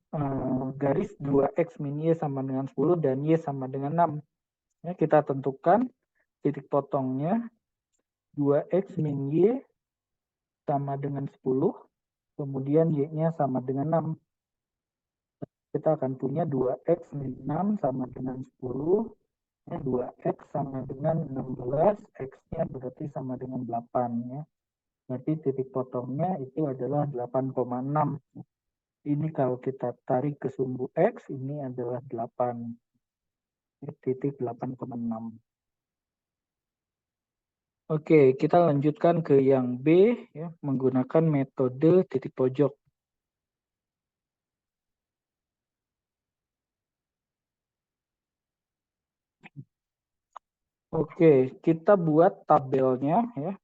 garis 2x min y sama dengan 10 dan y sama dengan 6. Ya, kita tentukan titik potongnya 2x min y sama dengan 10, kemudian y-nya sama dengan 6. Kita akan punya 2x min 6 sama dengan 10, 2x sama dengan 16, x-nya berarti sama dengan 8. Ya. Berarti titik potongnya itu adalah 8,6. Ini kalau kita tarik ke sumbu x, ini adalah 8. Titik 8,6. Oke, kita lanjutkan ke yang B ya, menggunakan metode titik pojok. Oke, kita buat tabelnya ya.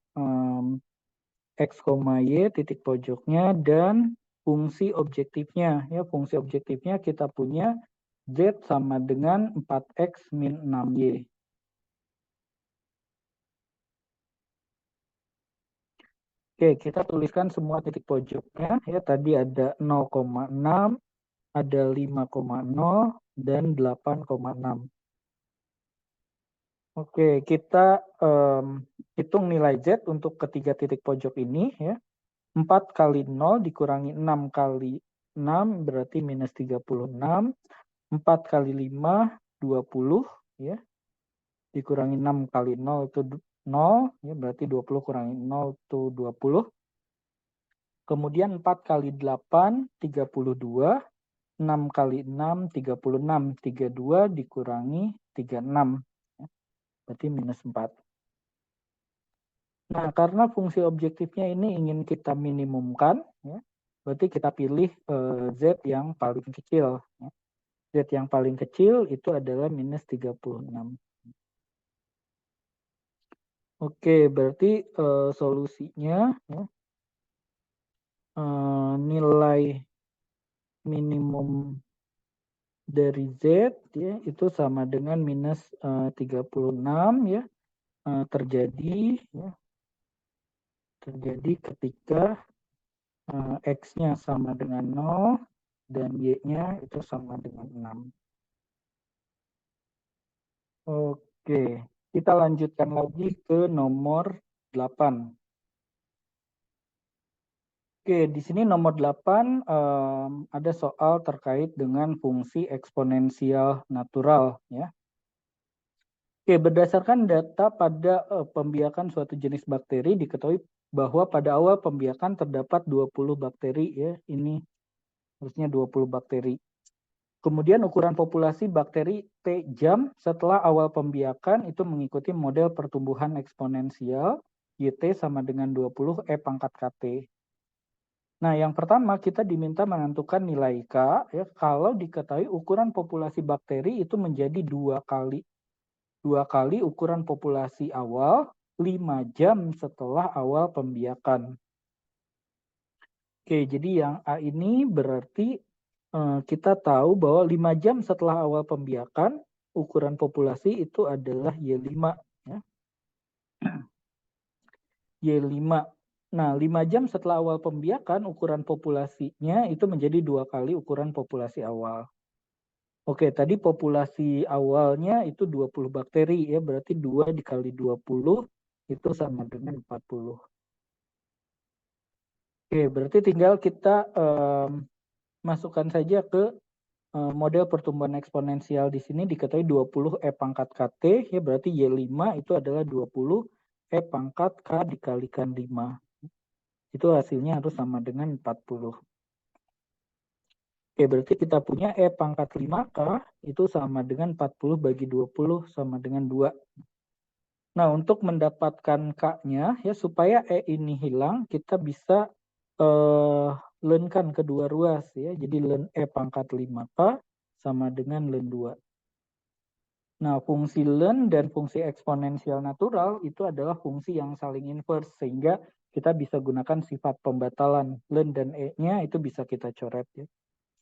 X, Y titik pojoknya dan fungsi objektifnya ya. Fungsi objektifnya kita punya Z sama dengan 4x min 6y. Oke, kita tuliskan semua titik pojoknya ya. Tadi ada 0,6, ada 5,0 dan 8,6. Oke, kita hitung nilai Z untuk ketiga titik pojok ini ya. 4 kali 0 dikurangi 6 kali 6 berarti minus 36. 4 kali 5, 20 ya. Dikurangi 6 kali 0 itu 0 ya, berarti 20 kurangi 0 itu 20. Kemudian 4 kali 8, 32. 6 kali 6, 36. 32 dikurangi 36. Ya. Berarti minus 4. Nah, karena fungsi objektifnya ini ingin kita minimumkan, ya, berarti kita pilih Z yang paling kecil. Ya. Z yang paling kecil itu adalah minus 36. Oke, berarti solusinya ya, nilai minimum dari Z ya itu sama dengan minus 36 ya, terjadi ketika X-nya sama dengan 0 dan Y-nya itu sama dengan 6. Oke, kita lanjutkan lagi ke nomor 8. Oke, di sini nomor 8 ada soal terkait dengan fungsi eksponensial natural ya. Oke, berdasarkan data pada pembiakan suatu jenis bakteri diketahui bahwa pada awal pembiakan terdapat 20 bakteri ya. Ini harusnya 20 bakteri. Kemudian ukuran populasi bakteri T jam setelah awal pembiakan itu mengikuti model pertumbuhan eksponensial YT sama dengan 20 E pangkat KT. Nah, yang pertama kita diminta menentukan nilai K ya kalau diketahui ukuran populasi bakteri itu menjadi dua kali ukuran populasi awal 5 jam setelah awal pembiakan. Oke, jadi yang A ini berarti kita tahu bahwa 5 jam setelah awal pembiakan ukuran populasi itu adalah Y5 ya. Y5. Nah, 5 jam setelah awal pembiakan ukuran populasinya itu menjadi dua kali ukuran populasi awal. Oke, tadi populasi awalnya itu 20 bakteri ya, berarti 2 dikali 20 itu sama dengan 40. Oke, berarti tinggal kita masukkan saja ke model pertumbuhan eksponensial di sini diketahui 20 E pangkat KT, ya berarti Y5 itu adalah 20 E pangkat K dikalikan 5. Itu hasilnya harus sama dengan 40. Oke, berarti kita punya E pangkat 5K itu sama dengan 40 bagi 20 sama dengan 2. Nah, untuk mendapatkan K-nya, ya supaya E ini hilang, kita bisa lenkan kedua ruas. Ya. Jadi len E pangkat 5K sama dengan len 2. Nah, fungsi len dan fungsi eksponensial natural itu adalah fungsi yang saling inverse, sehingga kita bisa gunakan sifat pembatalan. Len dan E-nya itu bisa kita coret. Ya.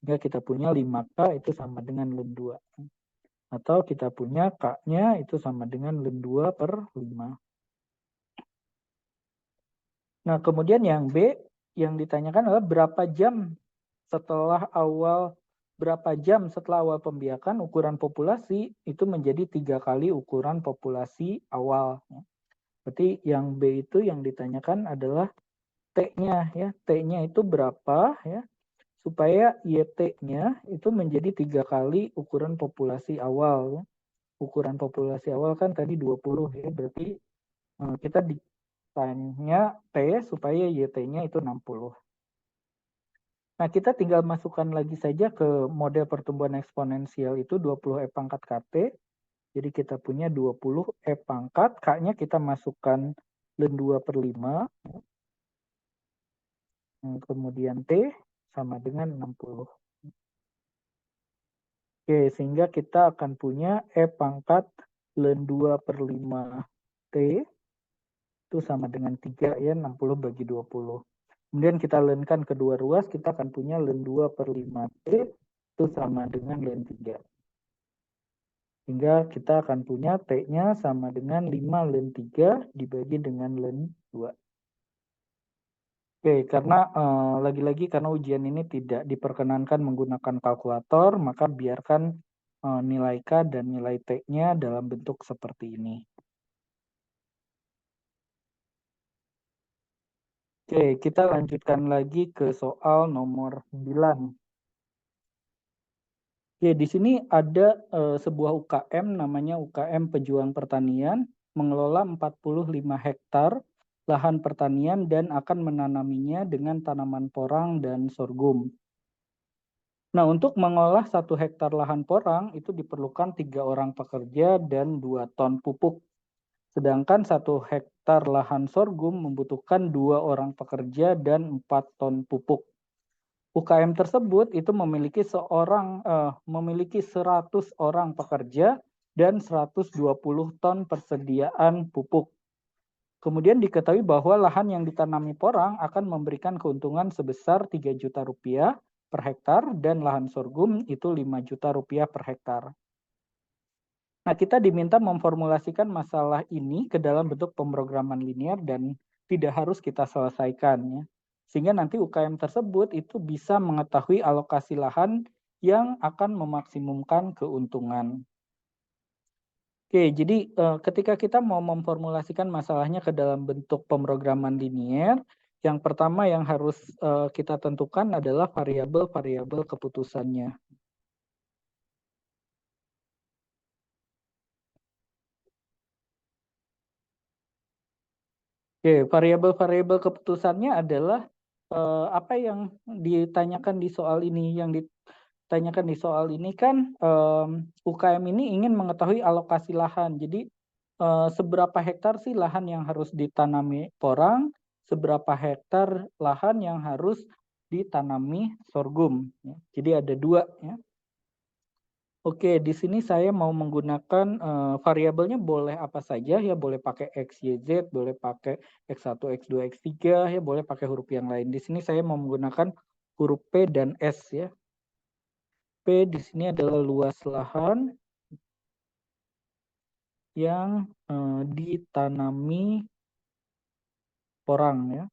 Sehingga kita punya 5K itu sama dengan len 2. Atau kita punya K-nya itu sama dengan len 2 per 5. Nah, kemudian yang B, yang ditanyakan adalah berapa jam setelah awal pembiakan ukuran populasi itu menjadi 3 kali ukuran populasi awal. Berarti yang B itu yang ditanyakan adalah T-nya ya. T-nya itu berapa ya? Supaya YT-nya itu menjadi 3 kali ukuran populasi awal ya. Ukuran populasi awal kan tadi 20 ya. Berarti kita ditanya T supaya YT-nya itu 60. Nah, kita tinggal masukkan lagi saja ke model pertumbuhan eksponensial itu 20 E pangkat KT. Jadi kita punya 20 E pangkat, K-nya kita masukkan len 2 per 5. Kemudian T sama dengan 60. Oke, sehingga kita akan punya E pangkat len 2 per 5 T itu sama dengan 3 ya, 60 bagi 20. Kemudian kita lenkan kedua ruas, kita akan punya len 2 per 5 T itu sama dengan len 3. Sehingga kita akan punya T-nya sama dengan 5 len 3 dibagi dengan len 2. Oke, karena lagi-lagi karena ujian ini tidak diperkenankan menggunakan kalkulator, maka biarkan nilai K dan nilai T-nya dalam bentuk seperti ini. Oke, kita lanjutkan lagi ke soal nomor 9. Oke, di sini ada sebuah UKM namanya UKM Pejuang Pertanian, mengelola 45 hektar lahan pertanian dan akan menanaminya dengan tanaman porang dan sorghum. Nah, untuk mengolah 1 hektar lahan porang itu diperlukan 3 orang pekerja dan 2 ton pupuk. Sedangkan 1 hektar lahan sorghum membutuhkan 2 orang pekerja dan 4 ton pupuk. UKM tersebut itu memiliki 100 orang pekerja dan 120 ton persediaan pupuk. Kemudian diketahui bahwa lahan yang ditanami porang akan memberikan keuntungan sebesar 3 juta rupiah per hektar dan lahan sorghum itu 5 juta rupiah per hektar. Nah, kita diminta memformulasikan masalah ini ke dalam bentuk pemrograman linear dan tidak harus kita selesaikan, ya. Sehingga nanti UKM tersebut itu bisa mengetahui alokasi lahan yang akan memaksimumkan keuntungan. Oke, jadi ketika kita mau memformulasikan masalahnya ke dalam bentuk pemrograman linear, yang pertama yang harus kita tentukan adalah variabel-variabel keputusannya. Oke, variabel-variabel keputusannya adalah apa yang ditanyakan di soal ini. Yang ditanyakan di soal ini kan UKM ini ingin mengetahui alokasi lahan. Jadi seberapa hektar sih lahan yang harus ditanami porang, seberapa hektar lahan yang harus ditanami sorghum. Ya. Jadi ada dua, ya. Oke, di sini saya mau menggunakan variabelnya boleh apa saja ya, boleh pakai X, Y, Z, boleh pakai X1, X2, X3 ya, boleh pakai huruf yang lain. Di sini saya mau menggunakan huruf P dan S ya. P di sini adalah luas lahan yang ditanami porang ya.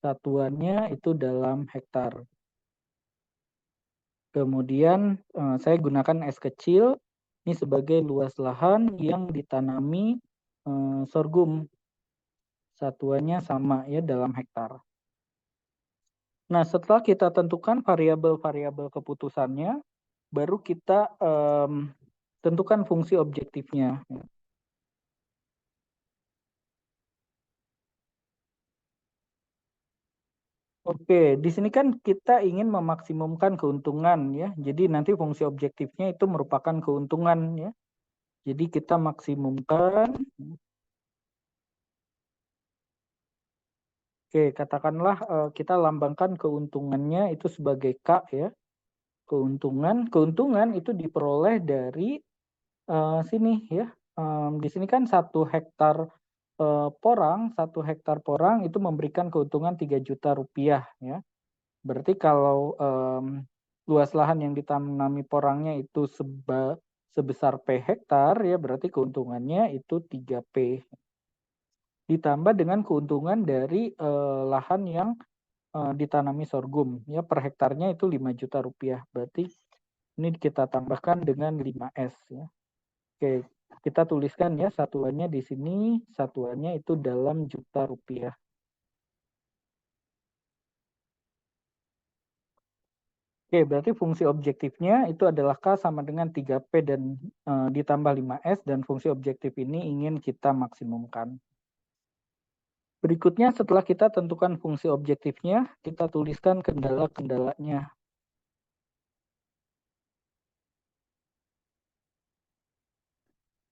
Satuannya itu dalam hektar. Kemudian saya gunakan S kecil ini sebagai luas lahan yang ditanami sorghum. Satuannya sama ya dalam hektar. Nah, setelah kita tentukan variabel-variabel keputusannya, baru kita tentukan fungsi objektifnya. Oke, di sini kan kita ingin memaksimumkan keuntungan ya. Jadi nanti fungsi objektifnya itu merupakan keuntungan ya. Jadi kita maksimumkan. Oke, katakanlah kita lambangkan keuntungannya itu sebagai K ya. Keuntungan itu diperoleh dari sini ya. Di sini kan 1 hektar porang itu memberikan keuntungan 3 juta rupiah ya. Berarti kalau luas lahan yang ditanami porangnya itu sebesar P hektar ya, berarti keuntungannya itu 3P. Ditambah dengan keuntungan dari lahan yang ditanami sorghum ya, per hektarnya itu 5 juta rupiah. Berarti ini kita tambahkan dengan 5S ya. Oke, kita tuliskan ya satuannya di sini, satuannya itu dalam juta rupiah. Oke, berarti fungsi objektifnya itu adalah K sama dengan 3P dan ditambah 5S, dan fungsi objektif ini ingin kita maksimumkan. Berikutnya setelah kita tentukan fungsi objektifnya, kita tuliskan kendala-kendalanya.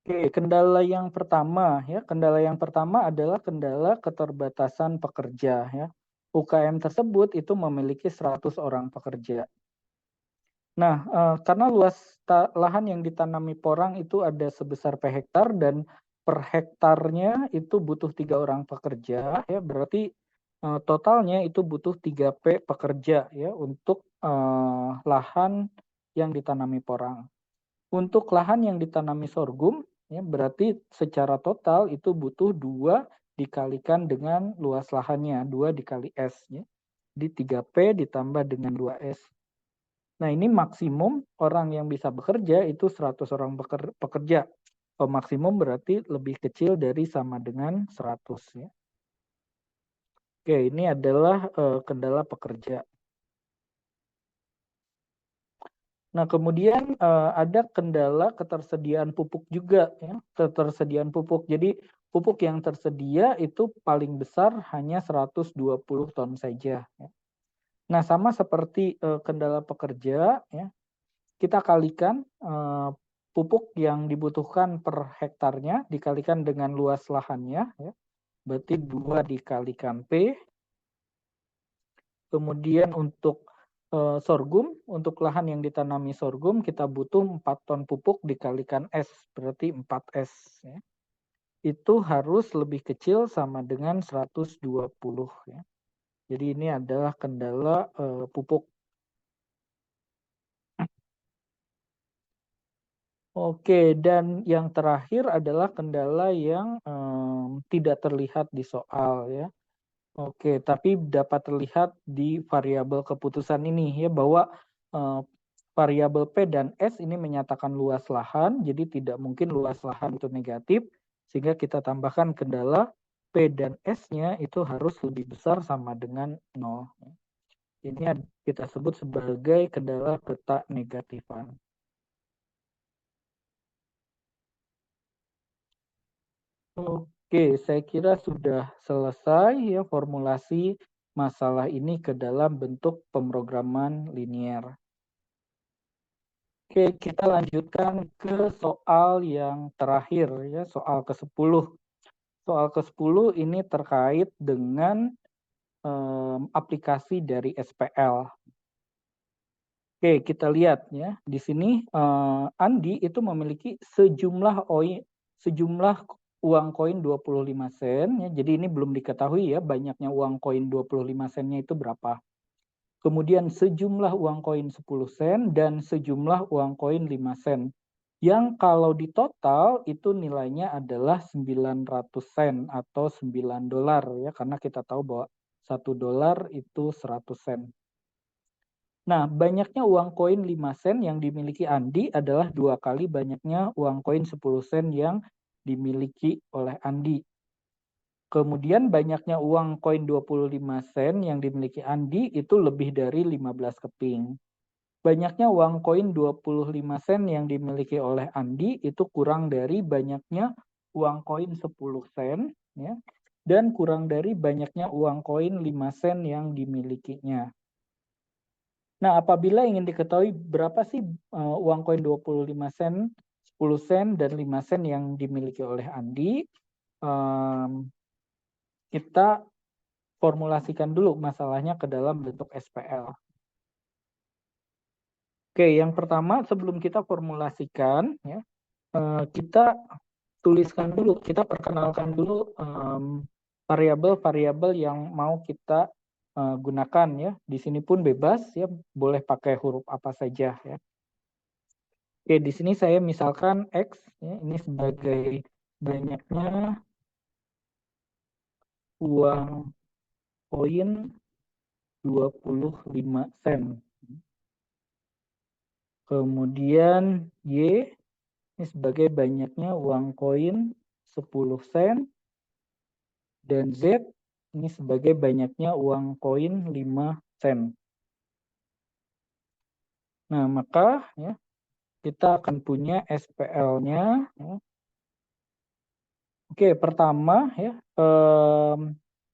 Oke, kendala yang pertama ya, kendala yang pertama adalah kendala keterbatasan pekerja ya. UKM tersebut itu memiliki 100 orang pekerja. Nah, karena luas lahan yang ditanami porang itu ada sebesar per hektar dan per hektarnya itu butuh 3 orang pekerja ya, berarti totalnya itu butuh 3P pekerja ya untuk lahan yang ditanami porang. Untuk lahan yang ditanami sorghum ya, berarti secara total itu butuh 2 dikalikan dengan luas lahannya, 2 dikali S ya. Di 3P ditambah dengan 2S. Nah, ini maksimum orang yang bisa bekerja itu 100 orang pekerja. Maksimum berarti lebih kecil dari sama dengan 100 ya. Oke, ini adalah kendala pekerja. Nah, kemudian ada kendala ketersediaan pupuk juga ya, ketersediaan pupuk. Jadi pupuk yang tersedia itu paling besar hanya 120 ton saja ya. Nah, sama seperti kendala pekerja ya, kita kalikan pupuk yang dibutuhkan per hektarnya dikalikan dengan luas lahannya ya. Berarti 2 dikalikan P. Kemudian untuk sorghum, untuk lahan yang ditanami sorghum kita butuh 4 ton pupuk dikalikan S, berarti 4S ya. itu harus lebih kecil sama dengan 120 ya. Jadi ini adalah kendala pupuk. Oke, dan yang terakhir adalah kendala yang tidak terlihat di soal ya. Oke, tapi dapat terlihat di variabel keputusan ini ya, bahwa variabel P dan S ini menyatakan luas lahan, jadi tidak mungkin luas lahan itu negatif, sehingga kita tambahkan kendala P dan S-nya itu harus lebih besar sama dengan 0. Ini kita sebut sebagai kendala peta negatifan. Oke, saya kira sudah selesai ya formulasi masalah ini ke dalam bentuk pemrograman linear. Oke, kita lanjutkan ke soal yang terakhir ya, soal ke-10. Soal ke-10 ini terkait dengan aplikasi dari SPL. Oke, kita lihat ya. Di sini Andi itu memiliki sejumlah uang koin 25 sen ya. Jadi ini belum diketahui ya banyaknya uang koin 25 sennya itu berapa. Kemudian sejumlah uang koin 10 sen dan sejumlah uang koin 5 sen. Yang kalau di total itu nilainya adalah 900 sen atau 9 dolar ya, karena kita tahu bahwa 1 dolar itu 100 sen. Nah, banyaknya uang koin 5 sen yang dimiliki Andi adalah 2 kali banyaknya uang koin 10 sen yang dimiliki oleh Andi. Kemudian banyaknya uang koin 25 sen yang dimiliki Andi itu lebih dari 15 keping. Banyaknya uang koin 25 sen yang dimiliki oleh Andi itu kurang dari banyaknya uang koin 10 sen ya, dan kurang dari banyaknya uang koin 5 sen yang dimilikinya. Nah, apabila ingin diketahui berapa sih uang koin 25 sen, 10 sen, dan 5 sen yang dimiliki oleh Andi, kita formulasikan dulu masalahnya ke dalam bentuk SPL. Oke, yang pertama sebelum kita formulasikan, ya, kita tuliskan dulu, kita perkenalkan dulu variabel-variabel yang mau kita gunakan ya. Di sini pun bebas ya, boleh pakai huruf apa saja ya. Oke, di sini saya misalkan X ya, ini sebagai banyaknya uang koin 25 sen. Kemudian Y ini sebagai banyaknya uang koin 10 sen. Dan Z ini sebagai banyaknya uang koin 5 sen. Nah, maka ya, kita akan punya SPL-nya. Ya. Oke, pertama ya,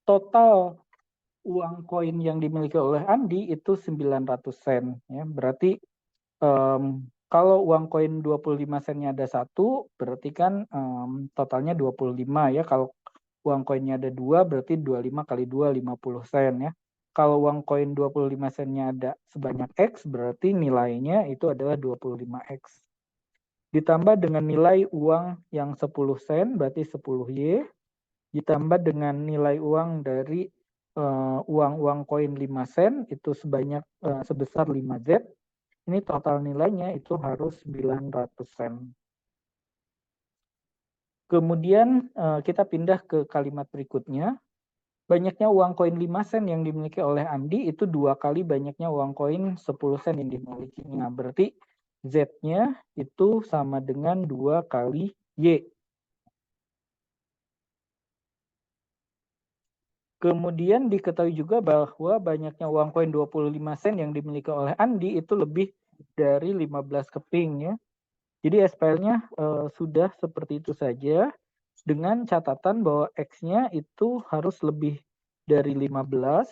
total uang koin yang dimiliki oleh Andi itu 900 sen. Ya. Berarti kalau uang koin 25 sennya ada 1, berarti kan totalnya 25 ya. Kalau uang koinnya ada 2, berarti 25 kali 2, 50 sen ya. Kalau uang koin 25 sennya ada sebanyak X, berarti nilainya itu adalah 25X. Ditambah dengan nilai uang yang 10 sen, berarti 10Y. Ditambah dengan nilai uang dari uang-uang koin 5 sen, itu sebesar 5Z. Ini total nilainya itu harus 900 sen. Kemudian kita pindah ke kalimat berikutnya. Banyaknya uang koin 5 sen yang dimiliki oleh Andi itu 2 kali banyaknya uang koin 10 sen yang dimilikinya. Berarti Z-nya itu sama dengan 2 kali Y. Kemudian diketahui juga bahwa banyaknya uang koin 25 sen yang dimiliki oleh Andi itu lebih dari 15 keping ya. Jadi SPL-nya sudah seperti itu saja, dengan catatan bahwa X-nya itu harus lebih dari 15.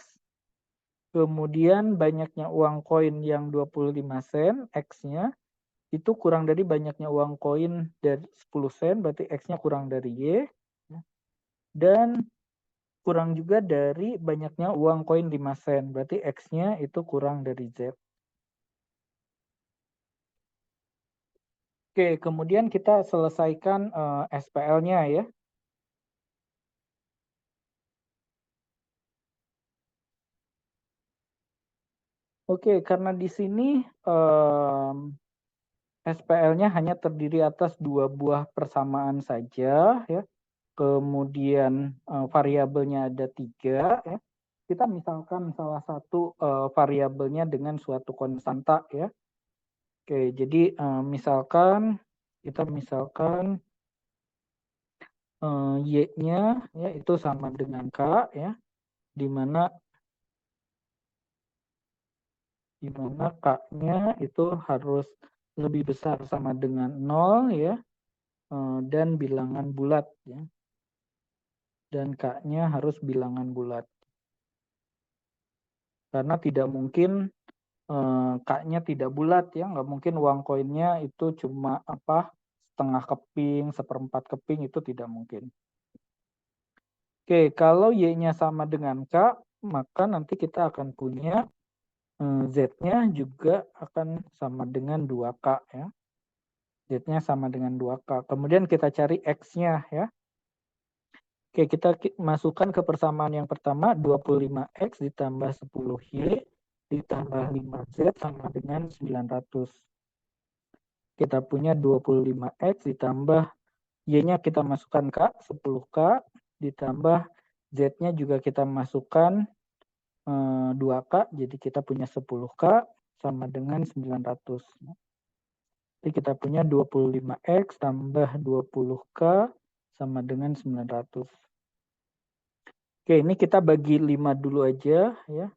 Kemudian banyaknya uang koin yang 25 sen, X-nya itu kurang dari banyaknya uang koin dari 10 sen, berarti X-nya kurang dari Y. Dan kurang juga dari banyaknya uang koin 5 sen, berarti X-nya itu kurang dari Z. Oke, kemudian kita selesaikan SPL-nya ya. Oke, karena di sini SPL-nya hanya terdiri atas 2 buah persamaan saja ya. Kemudian variabelnya ada 3 ya. Kita misalkan salah satu variabelnya dengan suatu konstanta ya. Oke, jadi misalkan Y-nya ya itu sama dengan K ya, di mana K-nya itu harus lebih besar sama dengan 0 ya, dan bilangan bulat ya. Dan K-nya harus bilangan bulat. Karena tidak mungkin K-nya tidak bulat ya, nggak mungkin uang koinnya itu cuma setengah keping, seperempat keping, itu tidak mungkin. Oke, kalau Y-nya sama dengan K, maka nanti kita akan punya Z-nya juga akan sama dengan 2K ya. Z-nya sama dengan 2K. Kemudian kita cari X-nya ya. Oke, kita masukkan ke persamaan yang pertama, 25X ditambah 10Y ditambah 5Z sama dengan 900. Kita punya 25X ditambah Y-nya kita masukkan K, 10K, ditambah Z-nya juga kita masukkan 2K, jadi kita punya 10K sama dengan 900. Jadi kita punya 25X tambah 20K sama dengan 900. Oke, ini kita bagi 5 dulu aja ya.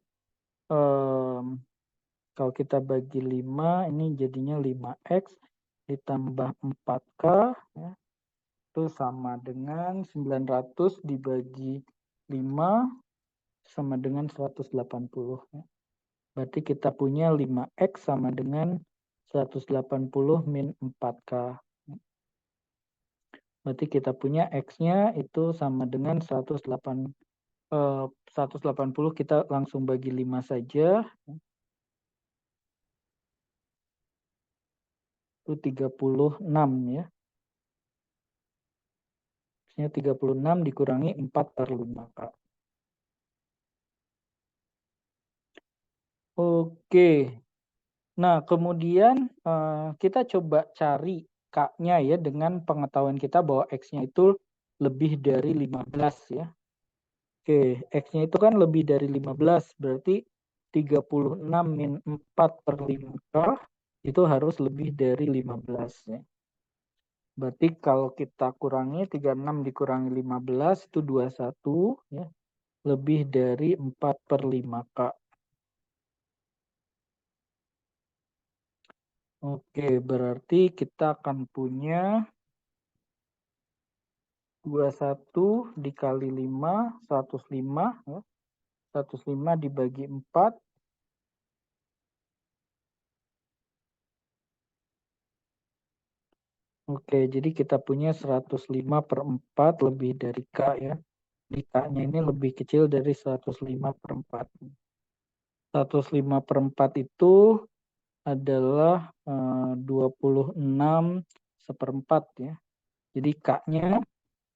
Kalau kita bagi 5, ini jadinya 5X ditambah 4K ya. Itu sama dengan 900 dibagi 5 sama dengan 180 ya. Berarti kita punya 5X sama dengan 180 min 4K. Berarti kita punya X-nya itu sama dengan 180, kita langsung bagi 5 saja. Itu 36 ya. X-nya 36 dikurangi 4/5K. Oke. Nah, kemudian kita coba cari K-nya ya dengan pengetahuan kita bahwa X-nya itu lebih dari 15 ya. Oke, X-nya itu kan lebih dari 15, berarti 36 min 4/5K itu harus lebih dari 15 ya. Berarti kalau kita kurangi 36 dikurangi 15 itu 21 ya. Lebih dari 4/5K. Oke, berarti kita akan punya 21 dikali 5, 105 ya. 105 dibagi 4. Oke, jadi kita punya 105/4 lebih dari K ya. Di K-nya ini lebih kecil dari 105/4. 105/4 itu adalah 26/4 ya. Jadi K-nya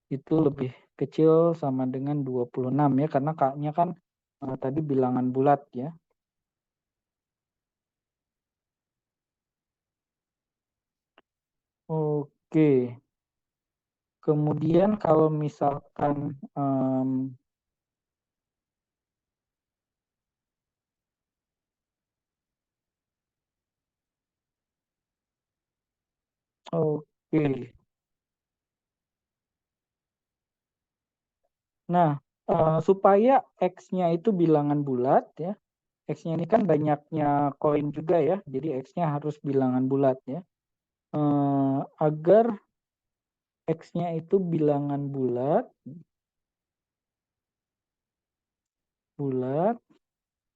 itu lebih kecil sama dengan 26 ya, karena K-nya kan tadi bilangan bulat ya. Oke. Kemudian kalau misalkan oke. Nah, supaya X-nya itu bilangan bulat ya. X-nya ini kan banyaknya koin juga ya. Jadi X-nya harus bilangan bulat ya. Agar X-nya itu bilangan bulat,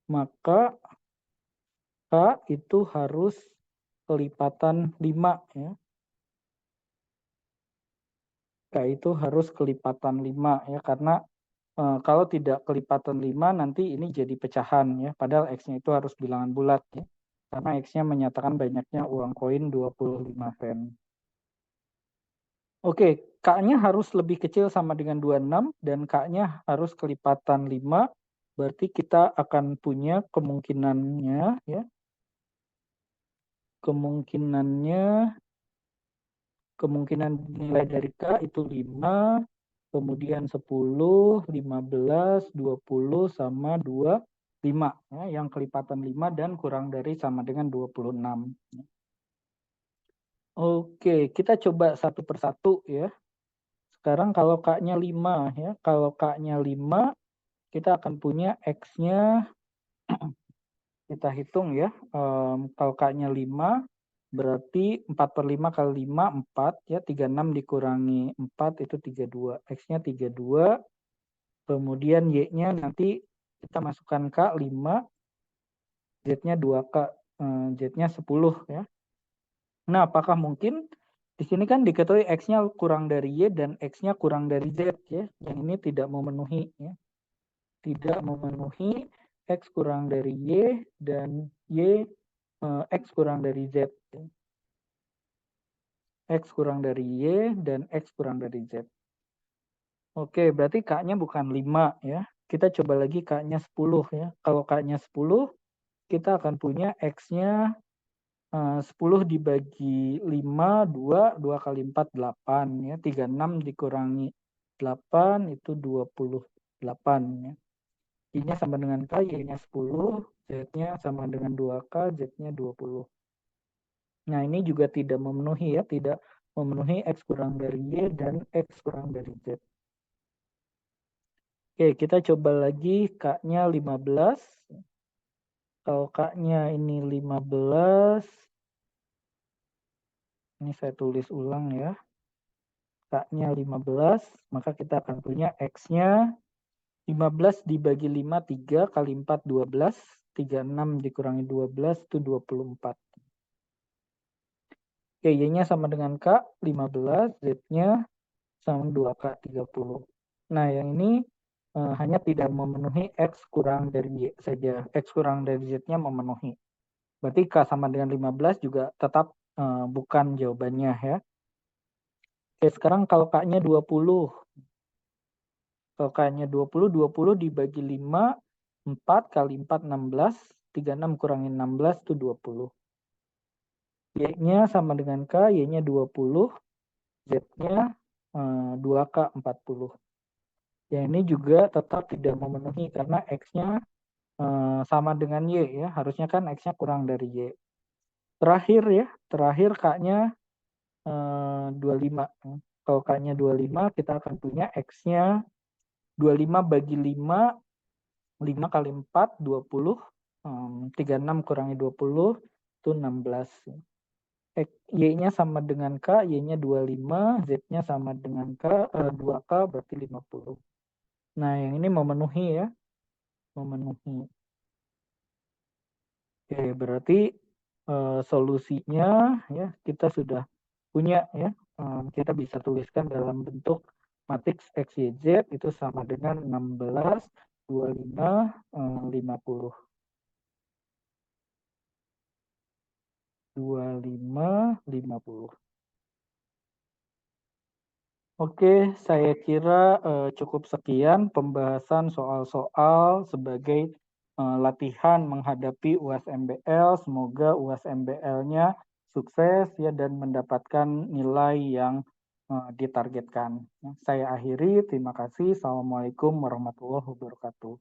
maka K itu harus kelipatan 5 ya. K itu harus kelipatan 5 ya, karena kalau tidak kelipatan 5 nanti ini jadi pecahan ya, padahal X-nya itu harus bilangan bulat ya. Karena X-nya menyatakan banyaknya uang koin 25 sen. Oke, K-nya harus lebih kecil sama dengan 26 dan K-nya harus kelipatan 5 Berarti kita akan punya kemungkinannya ya. Kemungkinan nilai dari K itu 5, kemudian 10, 15, 20 sama 25 ya, yang kelipatan 5 dan kurang dari sama dengan 26. Oke, kita coba satu persatu ya. Sekarang kalau K-nya 5 ya, kalau K-nya 5 kita akan punya X-nya, kita hitung ya. Kalau K-nya 5 berarti 4/5 kali 5, 4 ya, 36 dikurangi 4 itu 32. X-nya 32, kemudian Y-nya nanti kita masukkan K 5, Z-nya 2K, Z-nya 10 ya. Nah, apakah mungkin di sini kan diketahui X-nya kurang dari Y dan X-nya kurang dari Z ya. Yang ini tidak memenuhi ya. Tidak memenuhi X kurang dari Y dan X kurang dari Z. X kurang dari Y dan X kurang dari Z. Oke, berarti K-nya bukan 5 ya. Kita coba lagi K-nya 10 ya. Kalau K-nya 10, kita akan punya X-nya 10 dibagi 5, 2, 2 kali 4, 8 ya. 36 dikurangi 8 itu 28 ya. Y-nya sama dengan K, Y-nya 10, Z-nya sama dengan 2K, Z-nya 20. Nah, ini juga tidak memenuhi ya, tidak memenuhi X kurang dari Y dan X kurang dari Z. Oke, kita coba lagi K-nya 15. Kalau K-nya ini 15, ini saya tulis ulang ya. K-nya 15, maka kita akan punya X-nya 15 dibagi 5, 3 kali 4, 12. 36 dikurangi 12 itu 24. Oke, Y-nya sama dengan K, 15, Z-nya sama 2K, 30. Nah, yang ini hanya tidak memenuhi X kurang dari Y saja. X kurang dari Z-nya memenuhi. Berarti K sama dengan 15 juga tetap bukan jawabannya ya. Oke, sekarang kalau K-nya 20. Kalau K-nya 20, 20 dibagi 5, 4 kali 4, 16. 36 kurangi 16 itu 20. Y-nya sama dengan K, Y-nya 20. Z-nya 2K, 40. Yang ini juga tetap tidak memenuhi karena X-nya sama dengan Y ya. Harusnya kan X-nya kurang dari Y. Terakhir K-nya 25. Kalau K-nya 25, kita akan punya X-nya 25 bagi 5, 5 kali 4, 20. 36 kurangi 20, itu 16. Y-nya sama dengan K, Y-nya 25, Z-nya sama dengan K, 2K berarti 50. Nah, yang ini memenuhi ya. Memenuhi. Oke, berarti solusinya ya kita sudah punya ya. Kita bisa tuliskan dalam bentuk matriks X, Y, Z itu sama dengan 16, 25, 50. 25, 50. Oke, saya kira cukup sekian pembahasan soal-soal sebagai latihan menghadapi UAS-MBL. Semoga UAS-MBL-nya sukses ya dan mendapatkan nilai yang ditargetkan. Saya akhiri, terima kasih. Assalamualaikum warahmatullahi wabarakatuh.